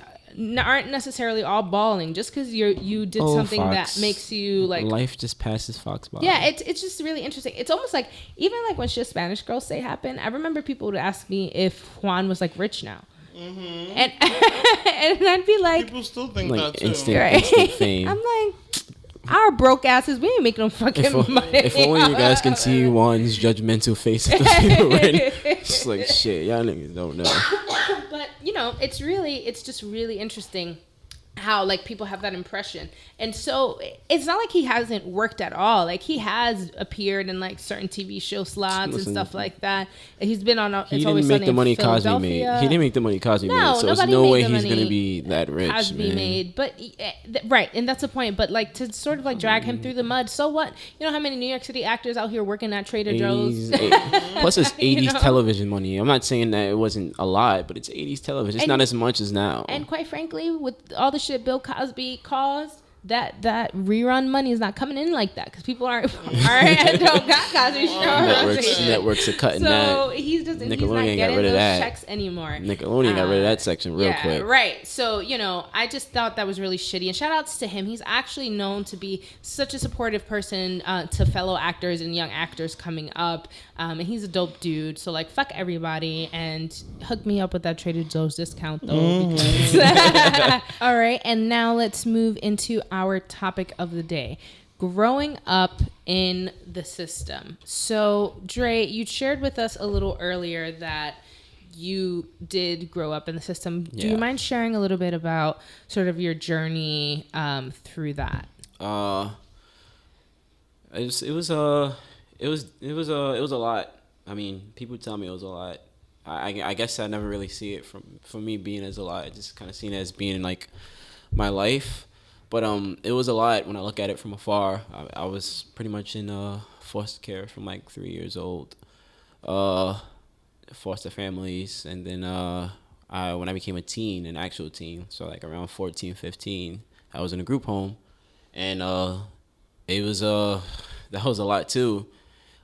aren't necessarily all balling just because you did something Fox. That makes you like life just passes Fox by. Yeah, it's just really interesting. It's almost like even like when shit Spanish girls say happen, I remember people would ask me if Juan was like rich now. Mm-hmm. And I'd be like, people still think like that too. Instant fame. I'm like, our broke asses, we ain't making no fucking money. If only you guys can see Juan's judgmental face at those people right now. It's like, shit, y'all niggas don't know. But, you know, it's just really interesting how like people have that impression. And so it's not like he hasn't worked at all. Like he has appeared in like certain TV show slots and stuff like that. He's been on He didn't make the money Cosby made. He didn't make the money Cosby made. So there's no way he's going to be that rich. Cosby made. But right, and that's the point. But like to sort of like drag him through the mud. So what? You know how many New York City actors out here working at Trader Joe's? Plus it's 80s television money. I'm not saying that it wasn't a lot, but it's 80s television. It's not as much as now. And quite frankly, with all the shit Bill Cosby caused, that rerun money is not coming in like that because people don't got Cosby Show. Networks are cutting that. So he's not getting those checks anymore. Nickelodeon got rid of that section real quick. Right. So, you know, I just thought that was really shitty. And shout outs to him. He's actually known to be such a supportive person to fellow actors and young actors coming up. And he's a dope dude. So, like, fuck everybody. And hook me up with that Trader Joe's discount, though. Because all right. And now let's move into our topic of the day. Growing up in the system. So, Dre, you shared with us a little earlier that you did grow up in the system. Do you mind sharing a little bit about sort of your journey through that? It was a lot. I mean, people tell me it was a lot. I guess I never really see it from me being as a lot. I just kind of seen it as being like my life. But it was a lot when I look at it from afar. I was pretty much in foster care from like 3 years old. Foster families, and then when I became an actual teen, so like around 14, 15, I was in a group home, and it was that was a lot too.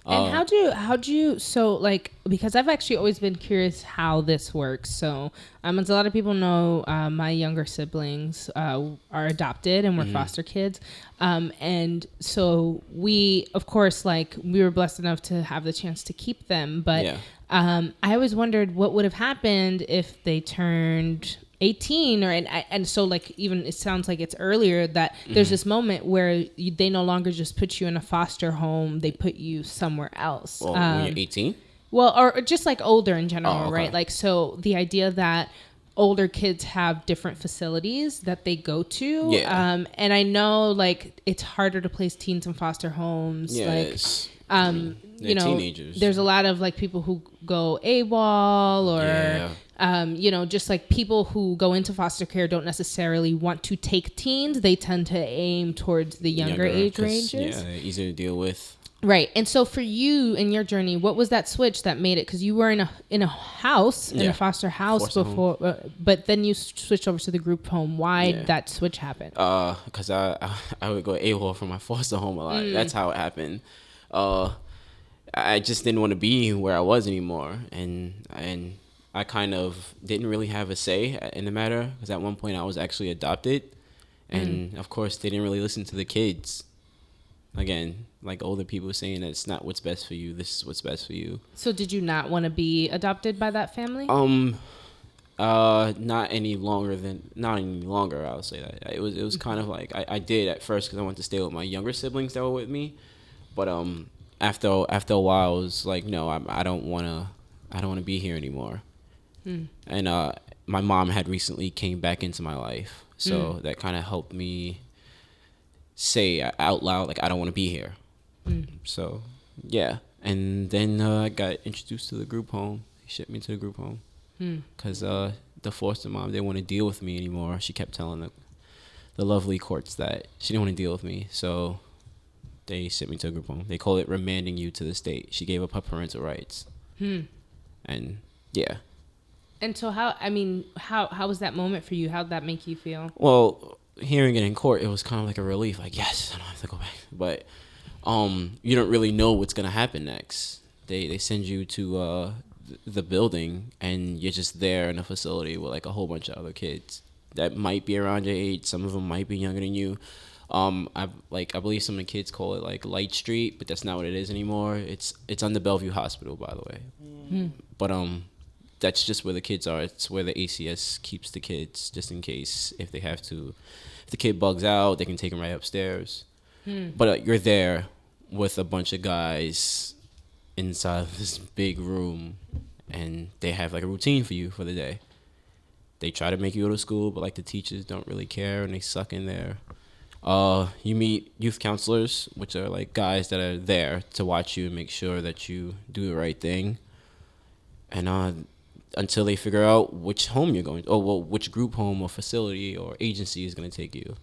And how'd you so like, because I've actually always been curious how this works. So as a lot of people know, my younger siblings are adopted and we're foster kids. And so we, of course, like we were blessed enough to have the chance to keep them. But I always wondered what would have happened if they turned 18 and so like even it sounds like it's earlier that there's this moment where they no longer just put you in a foster home, they put you somewhere else. When you're 18? Well, or just like older in general, right? Like, so the idea that older kids have different facilities that they go to. Yeah. And I know like it's harder to place teens in foster homes. Yes. You know, teenagers. There's a lot of like people who go AWOL or, you know, just like people who go into foster care don't necessarily want to take teens. They tend to aim towards the younger age ranges. Yeah, they're easier to deal with. Right. And so for you in your journey, what was that switch that made it? Because you were in a house, in a foster house before, but then you switched over to the group home. Why did that switch happen? Because I would go AWOL from my foster home a lot. That's how it happened. I just didn't want to be where I was anymore. And I kind of didn't really have a say in the matter. Because at one point I was actually adopted. And of course they didn't really listen to the kids. Again, like older people saying that it's not what's best for you. This is what's best for you. So did you not want to be adopted by that family? Not any longer. I'll say that. It was kind of like I did at first because I wanted to stay with my younger siblings that were with me, but after a while I was like, no, I don't want to be here anymore. And my mom had recently came back into my life, so that kind of helped me say out loud, like, I don't want to be here. So, yeah. And then I got introduced to the group home. He shipped me to the group home. Because the foster mom didn't want to deal with me anymore. She kept telling the lovely courts that she didn't want to deal with me. So they sent me to a group home. They call it remanding you to the state. She gave up her parental rights. And, yeah. And so how was that moment for you? How'd that make you feel? Well, hearing it in court, it was kind of like a relief. Like, yes, I don't have to go back. But you don't really know what's gonna happen next. They send you to the building, and you're just there in a facility with like a whole bunch of other kids that might be around your age. Some of them might be younger than you. I believe some of the kids call it like Light Street, but that's not what it is anymore. It's on the Bellevue Hospital, by the way. But that's just where the kids are. It's where the ACS keeps the kids, just in case if they have to. If the kid bugs out, they can take him right upstairs. But you're there with a bunch of guys inside of this big room, and they have like a routine for you for the day. They try to make you go to school, but like the teachers don't really care, and they suck in there. You meet youth counselors, which are like guys that are there to watch you and make sure that you do the right thing. And until they figure out which home you're going to, which group home or facility or agency is going to take you.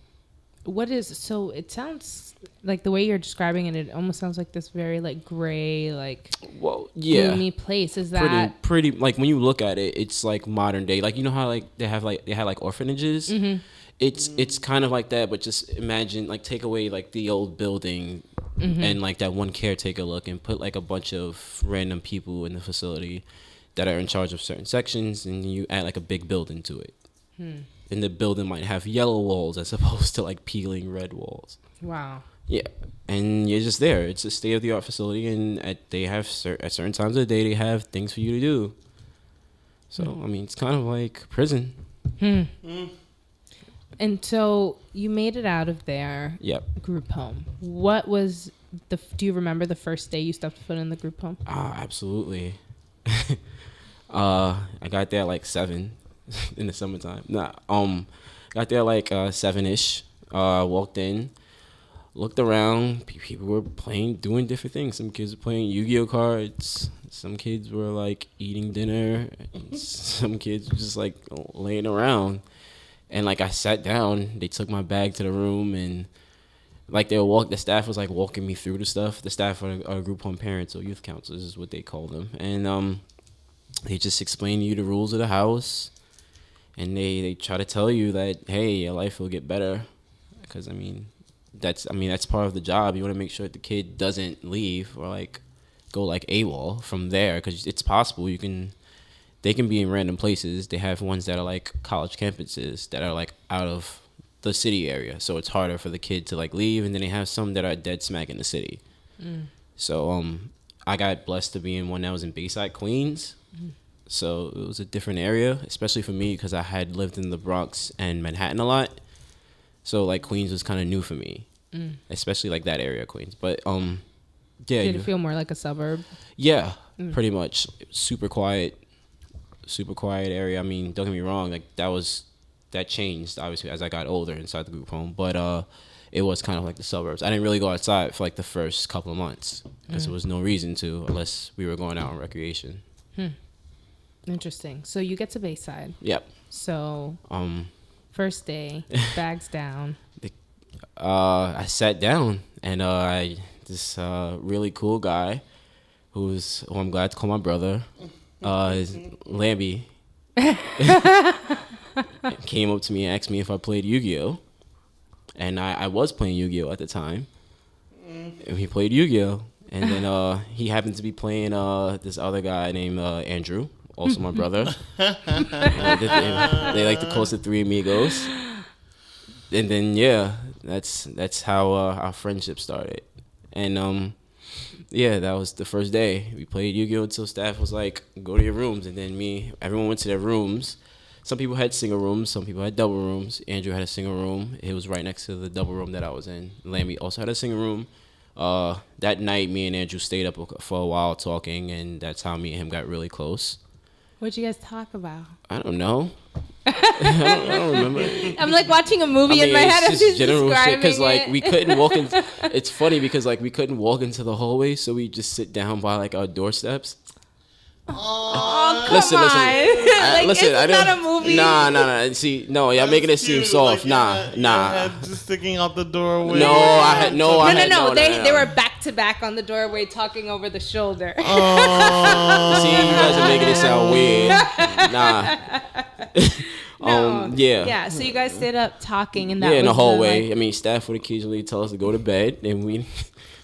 So it sounds like the way you're describing it almost sounds like this very like gray, like gloomy place. Is that pretty like when you look at it, it's like modern day. Like, you know how like they had like orphanages? It's kind of like that, but just imagine like take away like the old building and like that one caretaker look and put like a bunch of random people in the facility that are in charge of certain sections, and you add like a big building to it. And the building might have yellow walls as opposed to like peeling red walls. Wow. Yeah. And you're just there. It's a state-of-the-art facility, and they have at certain times of the day, they have things for you to do. So, I mean, it's kind of like prison. And so you made it out of their group home. What was do you remember the first day you stepped foot in the group home? Absolutely. I got there like 7 in the summertime. Got there like 7-ish. Walked in, looked around. People were doing different things. Some kids were playing Yu-Gi-Oh cards. Some kids were like eating dinner. Some kids were just like laying around. And like I sat down. They took my bag to the room, and like the staff was like walking me through the stuff. The staff are group home parents or youth counselors is what they call them. And they just explain to you the rules of the house, and they try to tell you that, hey, your life will get better, because that's part of the job. You want to make sure that the kid doesn't leave or like go like AWOL from there, because it's possible they can be in random places. They have ones that are like college campuses that are like out of the city area, so it's harder for the kid to like leave, and then they have some that are dead smack in the city. So I got blessed to be in one that was in Bayside, Queens. So it was a different area, especially for me because I had lived in the Bronx and Manhattan a lot. So like Queens was kind of new for me, especially like that area of Queens. But yeah. Did it feel more like a suburb? Yeah, pretty much. Super quiet. super quiet area. I mean, don't get me wrong, like that changed obviously as I got older inside the group home, but it was kind of like the suburbs. I didn't really go outside for like the first couple of months because there was no reason to unless we were going out on recreation. Interesting. So you get to Bayside. Yep. So first day, bags down. I sat down and this really cool guy who I'm glad to call my brother, is Lambie, came up to me and asked me if I played Yu-Gi-Oh! And I was playing Yu-Gi-Oh! At the time. And he played Yu-Gi-Oh! And then he happened to be playing this other guy named Andrew, also my brother. They like to call us the Three Amigos. And then, yeah, that's how our friendship started. And yeah, that was the first day. We played Yu-Gi-Oh! Until staff was like, go to your rooms. And then everyone went to their rooms. Some people had single rooms. Some people had double rooms. Andrew had a single room. It was right next to the double room that I was in. Lambie also had a single room. That night, me and Andrew stayed up for a while talking, and that's how me and him got really close. What'd you guys talk about? I don't know. I don't remember. I'm like watching a movie in my head. It's just general shit because like we couldn't walk in. It's funny because like we couldn't walk into the hallway, so we just sit down by like our doorsteps. Oh, come listen. on. Like, listen, it's not a movie. Nah. See, no, y'all making it seem soft. Like, nah. Head just sticking out the doorway. No. They were back to back on the doorway, talking over the shoulder. Oh. See, you guys are making it sound weird. Nah. No. Yeah. So you guys stayed up talking, and that in the was hallway. I mean, staff would occasionally tell us to go to bed, and we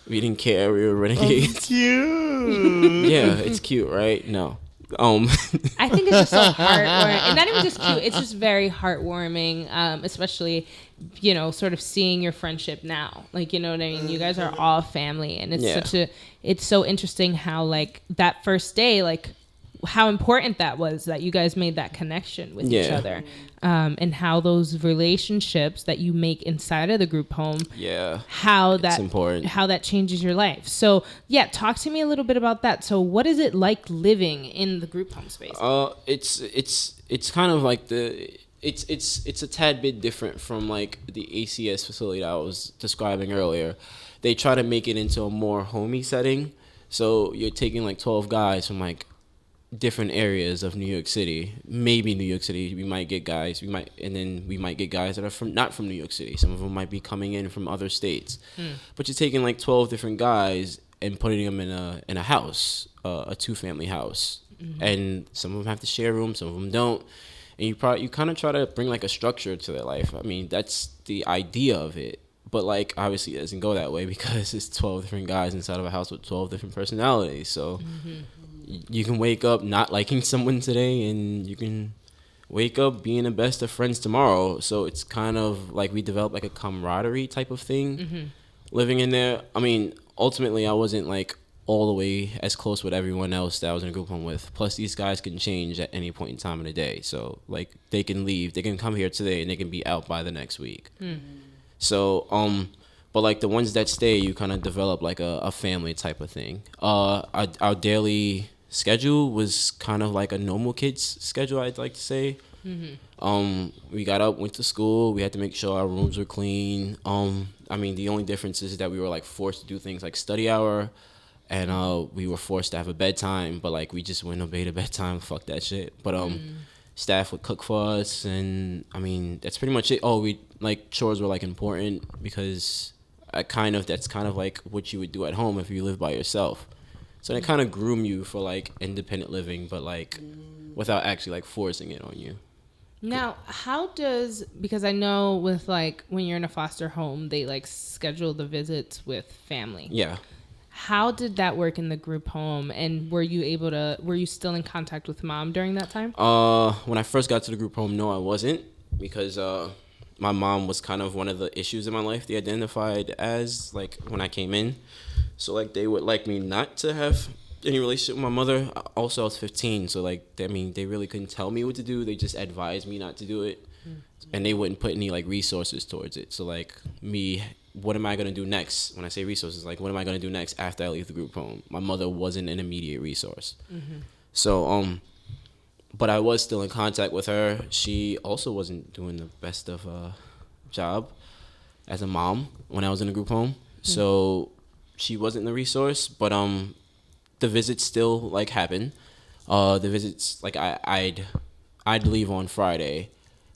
didn't care. We were renegades. That's cute. Yeah, it's cute, right? No. I think it's just so heartwarming, and not even just cute. It's just very heartwarming, especially, sort of seeing your friendship now. Like, you know what I mean? You guys are all family, and it's so interesting how like that first day, like how important that was that you guys made that connection with each other, and how those relationships that you make inside of the group home, how that changes your life. So talk to me a little bit about that. So what is it like living in the group home space? It's kind of like it's a tad bit different from like the ACS facility that I was describing earlier. They try to make it into a more homey setting. So you're taking like 12 guys from like different areas of New York City. Maybe New York City, we might get guys that are not from New York City. Some of them might be coming in from other states. But you're taking like 12 different guys and putting them in a house, a 2-family house. And some of them have to share rooms, some of them don't. And you kind of try to bring like a structure to their life. I mean, that's the idea of it. But like obviously it doesn't go that way because it's 12 different guys inside of a house with 12 different personalities. So you can wake up not liking someone today, and you can wake up being the best of friends tomorrow. So it's kind of like we developed like a camaraderie type of thing living in there. I mean, ultimately, I wasn't like all the way as close with everyone else that I was in a group home with. Plus, these guys can change at any point in time in the day. So like they can leave, they can come here today, and they can be out by the next week. So but like the ones that stay, you kind of develop like a family type of thing. Our daily schedule was kind of like a normal kid's schedule, I'd like to say. We got up, went to school. We had to make sure our rooms were clean. I mean, the only difference is that we were like forced to do things like study hour, and we were forced to have a bedtime. But like we just wouldn't obey the bedtime. Fuck that shit. But staff would cook for us, and I mean that's pretty much it. We like chores were like important because that's kind of like what you would do at home if you live by yourself. So they kind of groom you for like independent living, but like without actually like forcing it on you. Now, because I know with like when you're in a foster home, they like schedule the visits with family. Yeah. How did that work in the group home? And were you still in contact with mom during that time? When I first got to the group home, no, I wasn't, because my mom was kind of one of the issues in my life they identified as like when I came in. So like they would like me not to have any relationship with my mother. Also, I was 15, so like they really couldn't tell me what to do. They just advised me not to do it, and they wouldn't put any like resources towards it. So like what am I gonna do next? When I say resources, like what am I gonna do next after I leave the group home? My mother wasn't an immediate resource. So but I was still in contact with her. She also wasn't doing the best of job as a mom when I was in a group home. So she wasn't the resource, but the visits still like happen. The visits, like I'd leave on Friday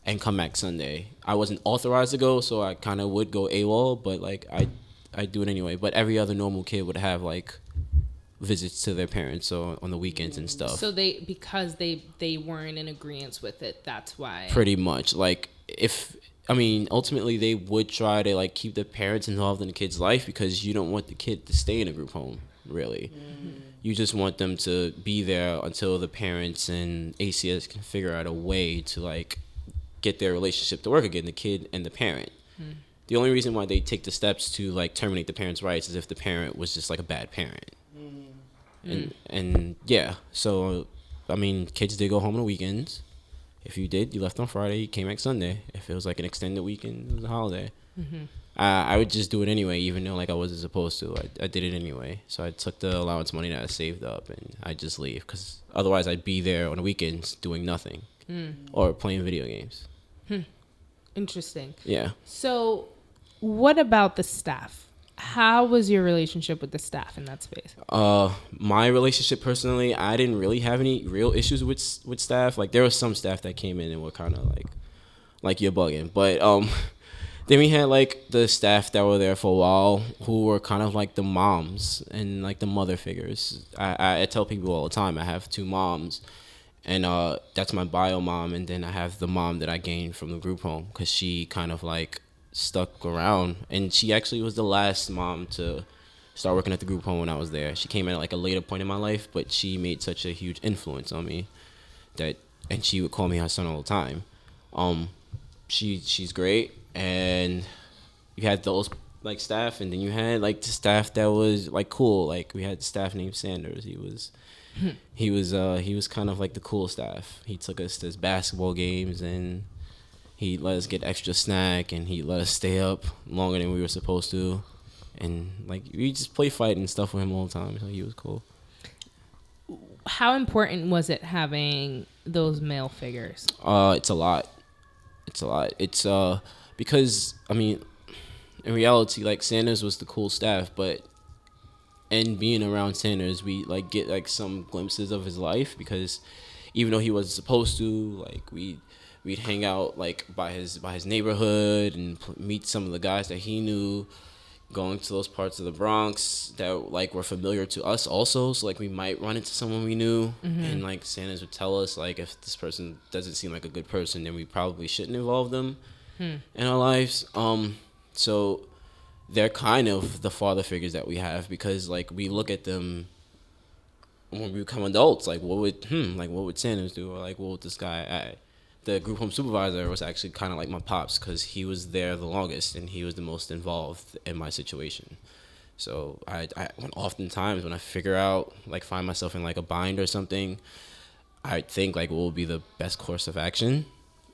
and come back Sunday. I wasn't authorized to go, so I kind of would go AWOL, but like I do it anyway. But every other normal kid would have like visits to their parents, so on the weekends and stuff. So because they weren't in agreement with it, that's why. Pretty much, like ultimately they would try to like keep the parents involved in the kid's life because you don't want the kid to stay in a group home, really. You just want them to be there until the parents and ACS can figure out a way to like get their relationship to work again, the kid and the parent. The only reason why they take the steps to like terminate the parent's rights is if the parent was just like a bad parent. And yeah, so I mean, kids did go home on the weekends. If you did, you left on Friday, you came back Sunday. If it was like an extended weekend, it was a holiday. I would just do it anyway, even though like I wasn't supposed to. I did it anyway. So I took the allowance money that I saved up and I just leave because otherwise I'd be there on the weekends doing nothing or playing video games. Interesting. Yeah. So what about the staff? How was your relationship with the staff in that space? My relationship personally, I didn't really have any real issues with staff. Like there was some staff that came in and were kind of like you're bugging. But then we had like the staff that were there for a while who were kind of like the moms and like the mother figures. I tell people all the time I have 2 moms, and that's my bio mom, and then I have the mom that I gained from the group home because she kind of like stuck around, and she actually was the last mom to start working at the group home when I was there. She came at like a later point in my life, but she made such a huge influence on me and she would call me her son all the time. She's great, and you had those like staff, and then you had like the staff that was like cool. Like we had the staff named Sanders. He was kind of like the cool staff. He took us to his basketball games, and he let us get extra snack, and he let us stay up longer than we were supposed to. And like we just play fight and stuff with him all the time, so he was cool. How important was it having those male figures? It's a lot. It's because I mean, in reality, like Sanders was the cool staff, but and being around Sanders, we like get like some glimpses of his life because even though he wasn't supposed to, like we'd hang out like by his neighborhood and meet some of the guys that he knew, going to those parts of the Bronx that like were familiar to us also. So like we might run into someone we knew, and like Sanders would tell us like if this person doesn't seem like a good person, then we probably shouldn't involve them in our lives. So they're kind of the father figures that we have because like we look at them when we become adults. Like what would Sanders do, or like what would this guy? The group home supervisor was actually kind of like my pops because he was there the longest and he was the most involved in my situation. So I oftentimes when I figure out, like find myself in like a bind or something, I think like what will be the best course of action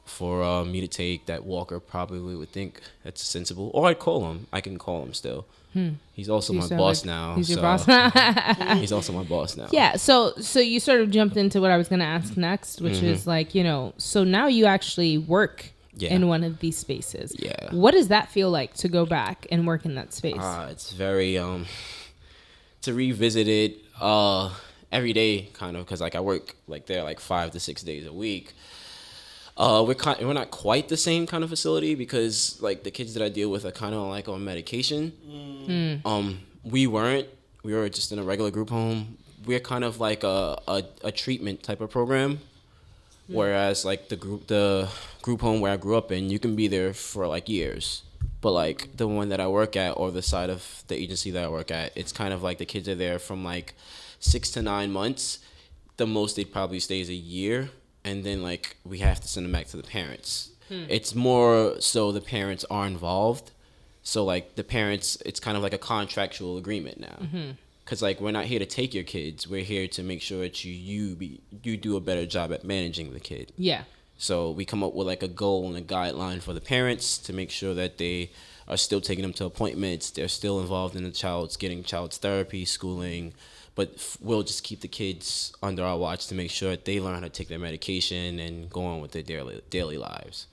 for me to take that Walker probably would think that's sensible. Or I'd call him. I can call him still. He's also my boss now. He's your boss now? He's also my boss now. Yeah, so you sort of jumped into what I was going to ask next, which is like, you know, so now you actually work in one of these spaces. Yeah. What does that feel like to go back and work in that space? It's very, to revisit it every day kind of, because like I work like there like 5 to 6 days a week. We're not quite the same kind of facility because like the kids that I deal with are kind of like on medication. We weren't. We were just in a regular group home. We're kind of like a treatment type of program, whereas like the group home where I grew up in, you can be there for like years. But like the one that I work at, or the side of the agency that I work at, it's kind of like the kids are there from like 6 to 9 months. The most they'd probably stay is a year. And then, like, we have to send them back to the parents. It's more so the parents are involved. So, like, the parents, it's kind of like a contractual agreement now. Because, like, we're not here to take your kids. We're here to make sure that you do a better job at managing the kid. Yeah. So we come up with, like, a goal and a guideline for the parents to make sure that they are still taking them to appointments. They're still involved in the child's therapy, schooling, but we'll just keep the kids under our watch to make sure that they learn how to take their medication and go on with their daily lives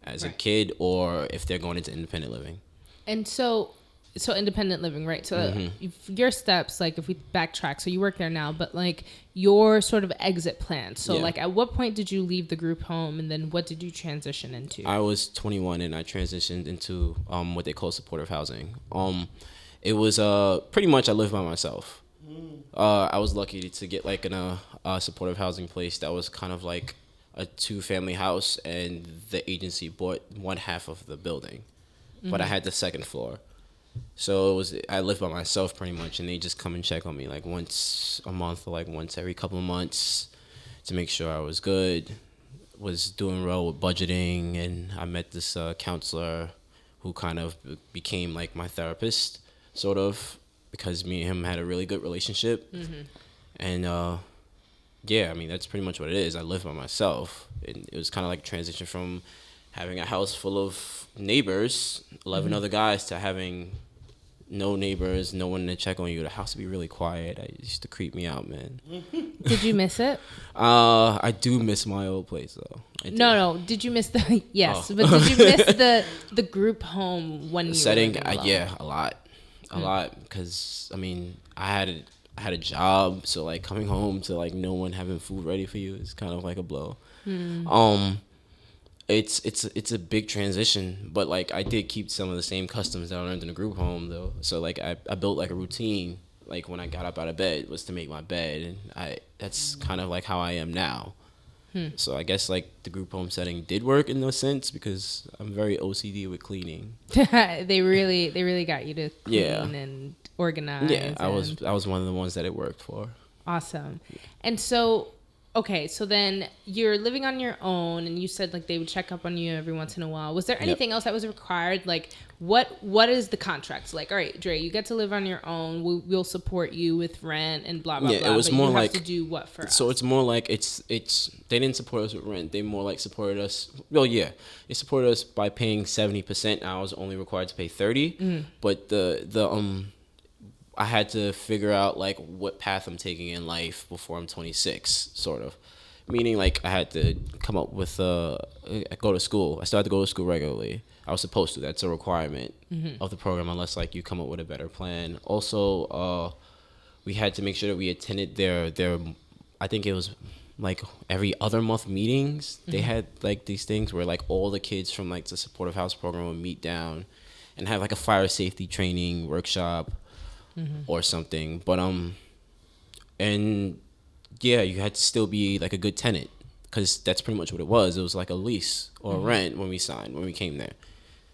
as a kid, or if they're going into independent living. And so independent living, right? So your steps, like if we backtrack, so you work there now, but like your sort of exit plan. So like at what point did you leave the group home, and then what did you transition into? I was 21 and I transitioned into what they call supportive housing. It was pretty much I lived by myself. I was lucky to get like in a supportive housing place that was kind of like a 2-family house, and the agency bought one half of the building, but I had the second floor. So I lived by myself pretty much, and they just come and check on me like once a month or like once every couple of months to make sure I was good, was doing well with budgeting. And I met this counselor who kind of became like my therapist, sort of, because me and him had a really good relationship. And I mean, that's pretty much what it is. I live by myself, and it was kind of like a transition from having a house full of neighbors, 11 other guys, to having no neighbors, no one to check on you. The house would be really quiet. It used to creep me out, man. Did you miss it? I do miss my old place, though. No. Did you miss the... Yes, but did you miss the group home when you setting? were A lot. Because, I mean, I had a job, so, like, coming home to, like, no one having food ready for you is kind of like a blow. It's a big transition, but like I did keep some of the same customs that I learned in the group home, though. So like I built like a routine, like when I got up out of bed was to make my bed, and that's kind of like how I am now. So I guess like the group home setting did work in a sense, because I'm very OCD with cleaning. They really got you to clean and organize. Yeah, I was one of the ones that it worked for. Awesome. And so okay, so then you're living on your own, and you said like they would check up on you every once in a while. Was there anything else that was required? Like what is the contract? Like, all right, Dre, you get to live on your own. We'll support you with rent and blah blah blah. It was but more you like have to do what for us? So it's more like it's they didn't support us with rent. They more like supported us. Well, yeah, they supported us by paying 70%. I was only required to pay 30%. But the I had to figure out like what path I'm taking in life before I'm 26, sort of. Meaning like I had to come up with go to school. I started to go to school regularly. I was supposed to. That's a requirement of the program, unless like you come up with a better plan. Also, we had to make sure that we attended their I think it was like every other month meetings. They had like these things where like all the kids from like the supportive house program would meet down and have like a fire safety training workshop. Or something, but and yeah, you had to still be like a good tenant, because that's pretty much what it was. It was like a lease or a rent when we came there.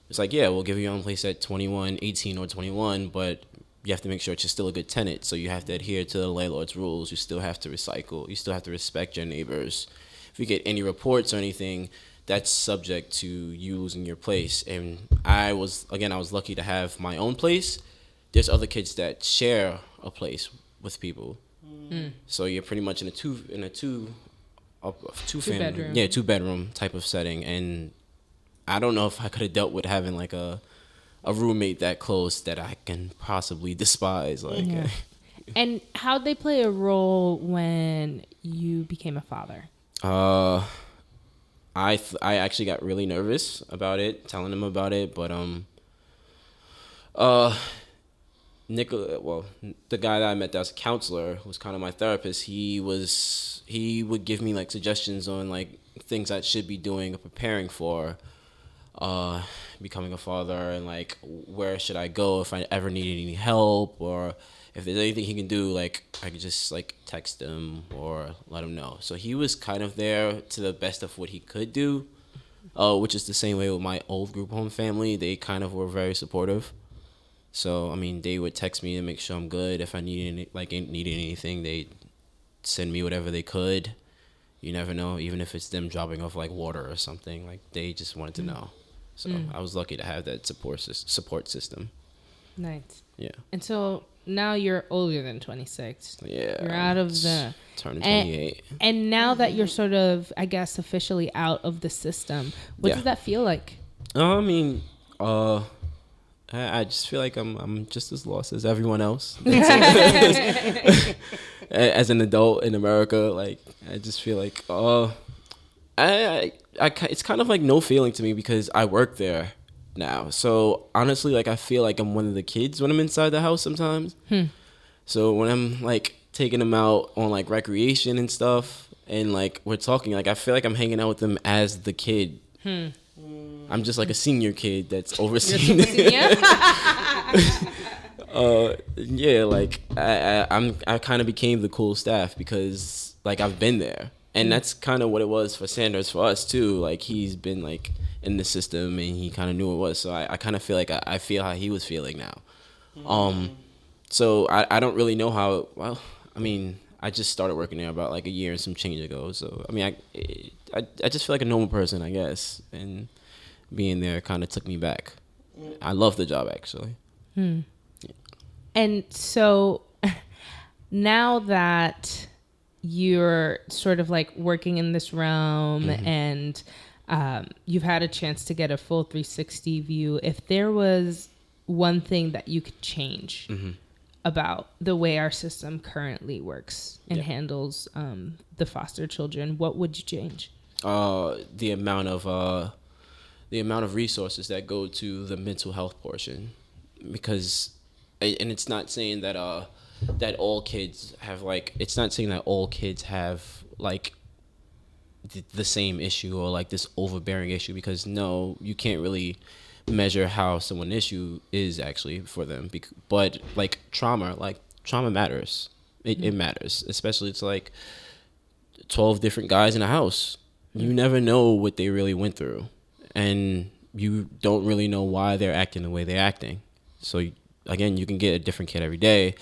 It's like, yeah, we'll give you your own place at 21, 18 or 21, but you have to make sure that you're still a good tenant. So you have to adhere to the landlord's rules. You still have to recycle. You still have to respect your neighbors. If you get any reports or anything, that's subject to you losing your place. And I was lucky to have my own place. There's other kids that share a place with people, so you're pretty much in a two family, 2-bedroom type of setting. And I don't know if I could have dealt with having like a roommate that close that I can possibly despise. Like, and how'd they play a role when you became a father? I actually got really nervous about it, telling them about it, but the guy that I met that was a counselor, who was kind of my therapist, he would give me like suggestions on like things I should be doing or preparing for becoming a father, and like where should I go if I ever needed any help, or if there's anything he can do, like I could just like text him or let him know. So he was kind of there to the best of what he could do, which is the same way with my old group home family. They kind of were very supportive. So, I mean, they would text me to make sure I'm good. If I needed anything, they'd send me whatever they could. You never know, even if it's them dropping off, like, water or something. Like, they just wanted to know. So, I was lucky to have that support system. Nice. Yeah. And so, now you're older than 26. Yeah. You're out of the... Turning 28. And now that you're sort of, I guess, officially out of the system, what does that feel like? I mean, I just feel like I'm just as lost as everyone else. As an adult in America, like I just feel like it's kind of like no feeling to me because I work there now. So honestly, like I feel like I'm one of the kids when I'm inside the house sometimes. So when I'm like taking them out on like recreation and stuff, and like we're talking, like I feel like I'm hanging out with them as the kid. I'm just like a senior kid that's overseeing. Yeah, like I kind of became the cool staff because like I've been there, and that's kind of what it was for Sanders for us too. Like he's been like in the system and he kind of knew what it was, so I kind of feel like I feel how he was feeling now. So I don't really know how. Well, I mean, I just started working there about like a year and some change ago. So I mean, I just feel like a normal person, I guess, and being there kind of took me back. I love the job actually. And so now that you're sort of like working in this realm and you've had a chance to get a full 360 view, if there was one thing that you could change about the way our system currently works and handles the foster children, what would you change? The amount of resources that go to the mental health portion, because, and it's not saying that that all kids have like, it's not saying that all kids have like the same issue or like this overbearing issue, because no, you can't really measure how someone's issue is actually for them. But like trauma matters. It matters, especially it's like 12 different guys in a house. You never know what they really went through, and you don't really know why they're acting the way they're acting. So again, you can get a different kid every day.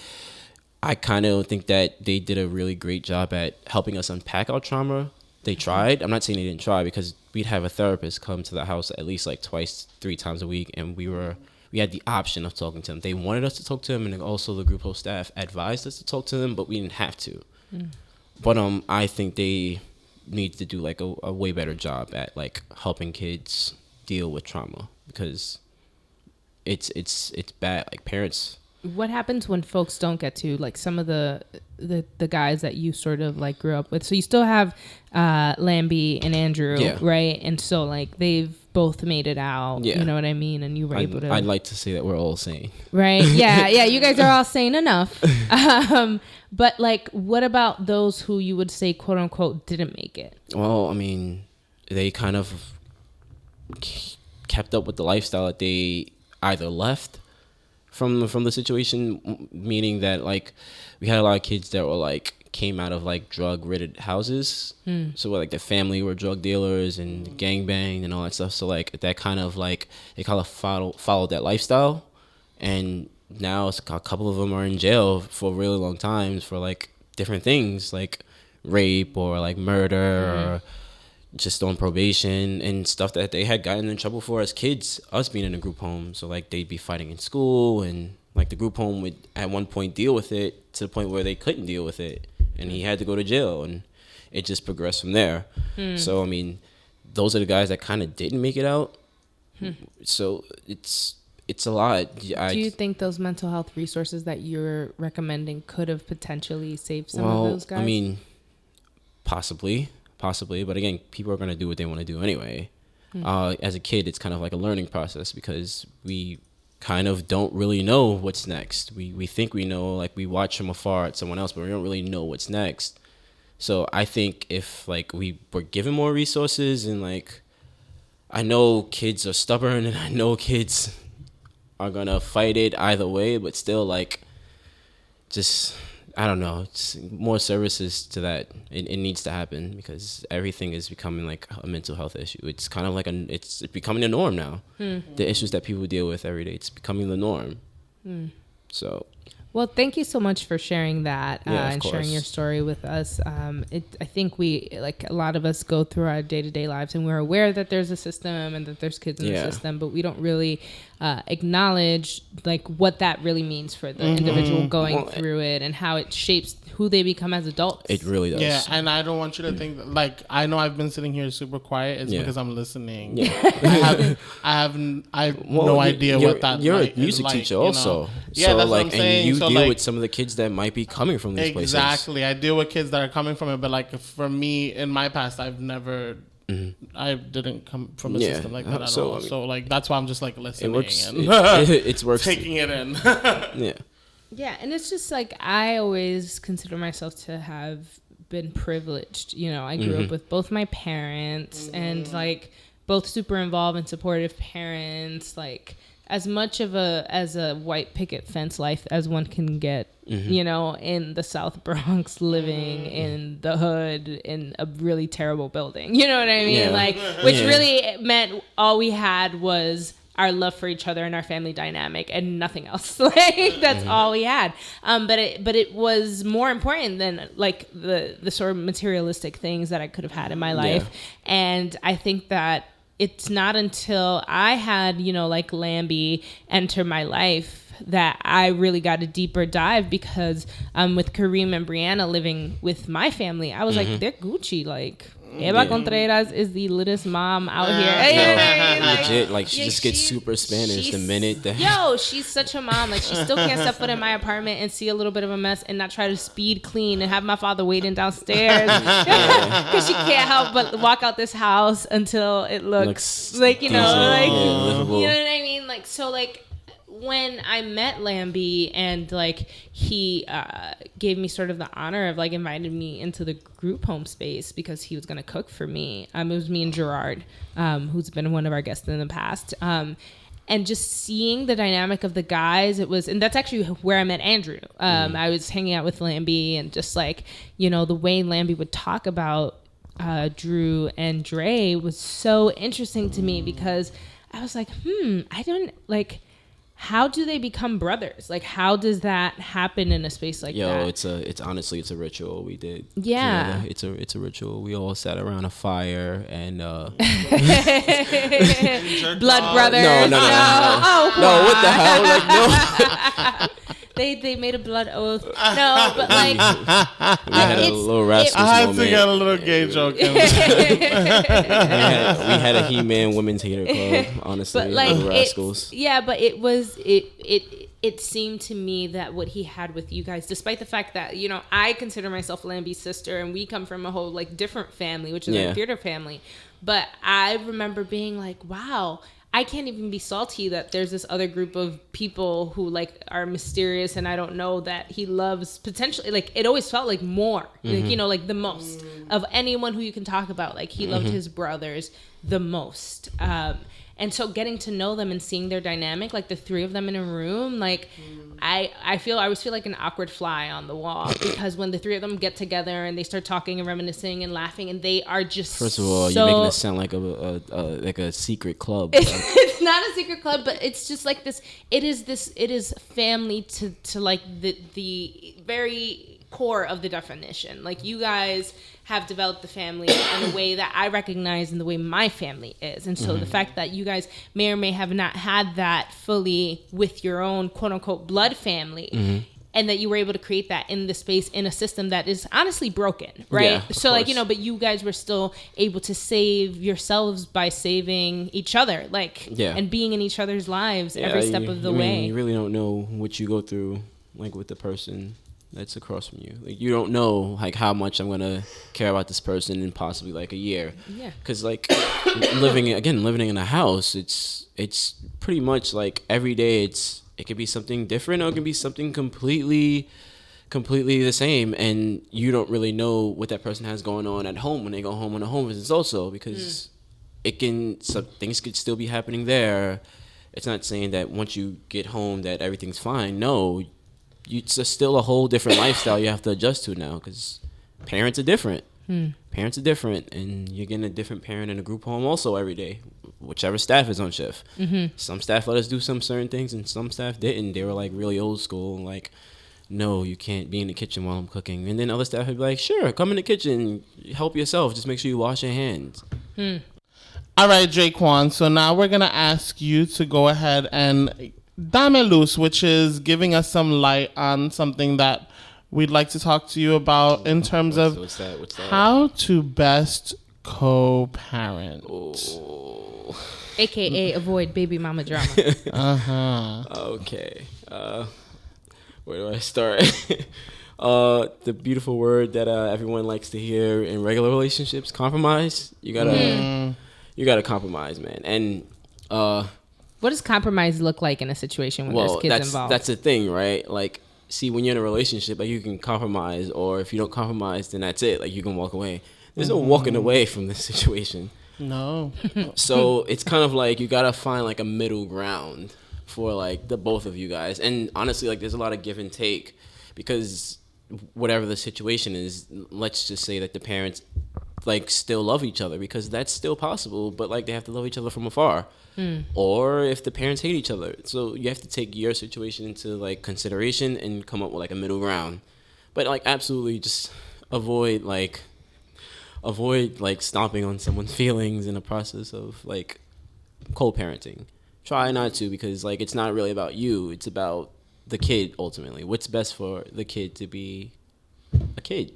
I kind of think that they did a really great job at helping us unpack our trauma. They tried. I'm not saying they didn't try, because we'd have a therapist come to the house at least like 2-3 times a week, and we had the option of talking to them. They wanted us to talk to them, and also the group host staff advised us to talk to them, but we didn't have to. But I think they need to do like a way better job at like helping kids deal with trauma, because it's bad. Like parents. What happens when folks don't get to, like, some of the guys that you sort of like grew up with? So you still have Lambie and Andrew, right? And so like they've both made it out, you know what I mean? And you were able to. I'd like to say that we're all sane, right? Yeah, you guys are all sane enough. But like, what about those who you would say, quote unquote, didn't make it? Well, I mean, they kind of kept up with the lifestyle that they either left from the situation, meaning that like we had a lot of kids that were like came out of like drug-riddled houses, so like the family were drug dealers and gangbanged and all that stuff. So like that kind of like they kind of followed that lifestyle, and now a couple of them are in jail for really long times for like different things like rape or like murder or just on probation and stuff that they had gotten in trouble for as kids, us being in a group home. So like they'd be fighting in school, and like the group home would at one point deal with it to the point where they couldn't deal with it, and he had to go to jail, and it just progressed from there. So I mean, those are the guys that kind of didn't make it out. So it's a lot. Do you think those mental health resources that you're recommending could have potentially saved some of those guys? I mean, possibly, but again, people are going to do what they want to do anyway. As a kid, it's kind of like a learning process, because we kind of don't really know what's next. We think we know, like we watch from afar at someone else, but we don't really know what's next. So I think if like we were given more resources, and like I know kids are stubborn, and I know kids are going to fight it either way, but still like just, I don't know, it's more services to that. It needs to happen, because everything is becoming like a mental health issue. It's kind of like it's becoming a norm now. The issues that people deal with every day, it's becoming the norm. So Well, thank you so much for sharing that and sharing your story with us. I think a lot of us go through our day-to-day lives and we're aware that there's a system and that there's kids in the system, but we don't really acknowledge like what that really means for the individual going through it and how it shapes who they become as adults. It really does. Yeah, and I don't want you to think like I know I've been sitting here super quiet. It's because I'm listening. Yeah. I have no idea what that. You're a music teacher also. Yeah, so that's like, what I'm saying. and you so deal like, with some of the kids that might be coming from these places. Exactly, I deal with kids that are coming from it. But like for me, in my past, I've never. I didn't come from a system like that at all. So like that's why I'm just like listening it works. Taking it in. Yeah, and it's just like I always consider myself to have been privileged. You know, I grew up with both my parents and like both super involved and supportive parents. Like as much of a white picket fence life as one can get. You know, in the South Bronx, living in the hood in a really terrible building. You know what I mean? Yeah. Like, which really meant all we had was our love for each other and our family dynamic and nothing else. Like that's all we had. But it was more important than like the sort of materialistic things that I could have had in my life. And I think that it's not until I had, you know, like Lambie enter my life that I really got a deeper dive because with Kareem and Brianna living with my family, I was like, they're Gucci. Like, Eva Contreras is the littest mom out here. Legit, like she just gets super Spanish the minute that. Yo, she's such a mom. Like she still can't step foot in my apartment and see a little bit of a mess and not try to speed clean and have my father waiting downstairs because she can't help but walk out this house until it looks like you know, like you know what I mean. Like so, like. When I met Lambie and like he gave me sort of the honor of like invited me into the group home space because he was going to cook for me. It was me and Gerard, who's been one of our guests in the past. And just seeing the dynamic of the guys, and that's actually where I met Andrew. I was hanging out with Lambie and just like, you know, the way Lambie would talk about Drew and Dre was so interesting to me because I was like, I don't like... How do they become brothers? Like, how does that happen in a space like that? It's honestly a ritual we did. Yeah, together. It's a ricial. We all sat around a fire and blood brothers. No. No, what the hell? Like no. They made a blood oath. No, but like we had a little rascals I had moment. to get a little gay joke in. we had a He-Man women's hater club, honestly. But like rascals. But it seemed to me that what he had with you guys, despite the fact that, you know, I consider myself Lambie's sister and we come from a whole like different family, which is a theater family. But I remember being like, wow, I can't even be salty that there's this other group of people who like are mysterious and I don't know that he loves potentially. Like it always felt like more, like, you know, like the most of anyone who you can talk about. Like he loved his brothers the most. And so getting to know them and seeing their dynamic, like the three of them in a room, like I always feel like an awkward fly on the wall because when the three of them get together and they start talking and reminiscing and laughing and they are just first of all, you're making it sound like a secret club. It's not a secret club, but it's just like this. It is family to like the very core of the definition. Like you guys have developed the family in a way that I recognize in the way my family is. And so the fact that you guys may or may have not had that fully with your own quote unquote blood family and that you were able to create that in the space in a system that is honestly broken, right? Yeah, so like, you know, but you guys were still able to save yourselves by saving each other, like, and being in each other's lives every step of the way. You really don't know what you go through, like with the person that's across from you. Like you don't know like how much I'm gonna care about this person in possibly like a year. Yeah. Because like living in a house, it's pretty much like every day it could be something different or it can be something completely the same, and you don't really know what that person has going on at home when they go home on a home visits also because some things could still be happening there. It's not saying that once you get home that everything's fine. No. It's still a whole different lifestyle you have to adjust to now because parents are different. Parents are different, and you're getting a different parent in a group home also every day, whichever staff is on shift. Some staff let us do some certain things, and some staff didn't. They were like really old school, like no, you can't be in the kitchen while I'm cooking. And then other staff would be like, sure, come in the kitchen, help yourself. Just make sure you wash your hands. All right, Jaquan. So now we're going to ask you to go ahead and Damé Lúz, which is giving us some light on something that we'd like to talk to you about in terms of what's that? How to best co-parent. Oh. AKA avoid baby mama drama. Okay. Where do I start? The beautiful word that everyone likes to hear in regular relationships, compromise. You gotta compromise, man. And what does compromise look like in a situation when there's kids involved? That's the thing, right? Like, see, when you're in a relationship, like, you can compromise, or if you don't compromise, then that's it. Like, you can walk away. There's no walking away from this situation. No. So it's kind of like you gotta find like a middle ground for like the both of you guys. And honestly, like, there's a lot of give and take, because whatever the situation is, let's just say that the parents like still love each other, because that's still possible, but like they have to love each other from afar. Or if the parents hate each other. So you have to take your situation into like consideration and come up with like a middle ground. But like absolutely just avoid stomping on someone's feelings in the process of like co-parenting. Try not to, because like it's not really about you, it's about the kid ultimately. What's best for the kid to be a kid.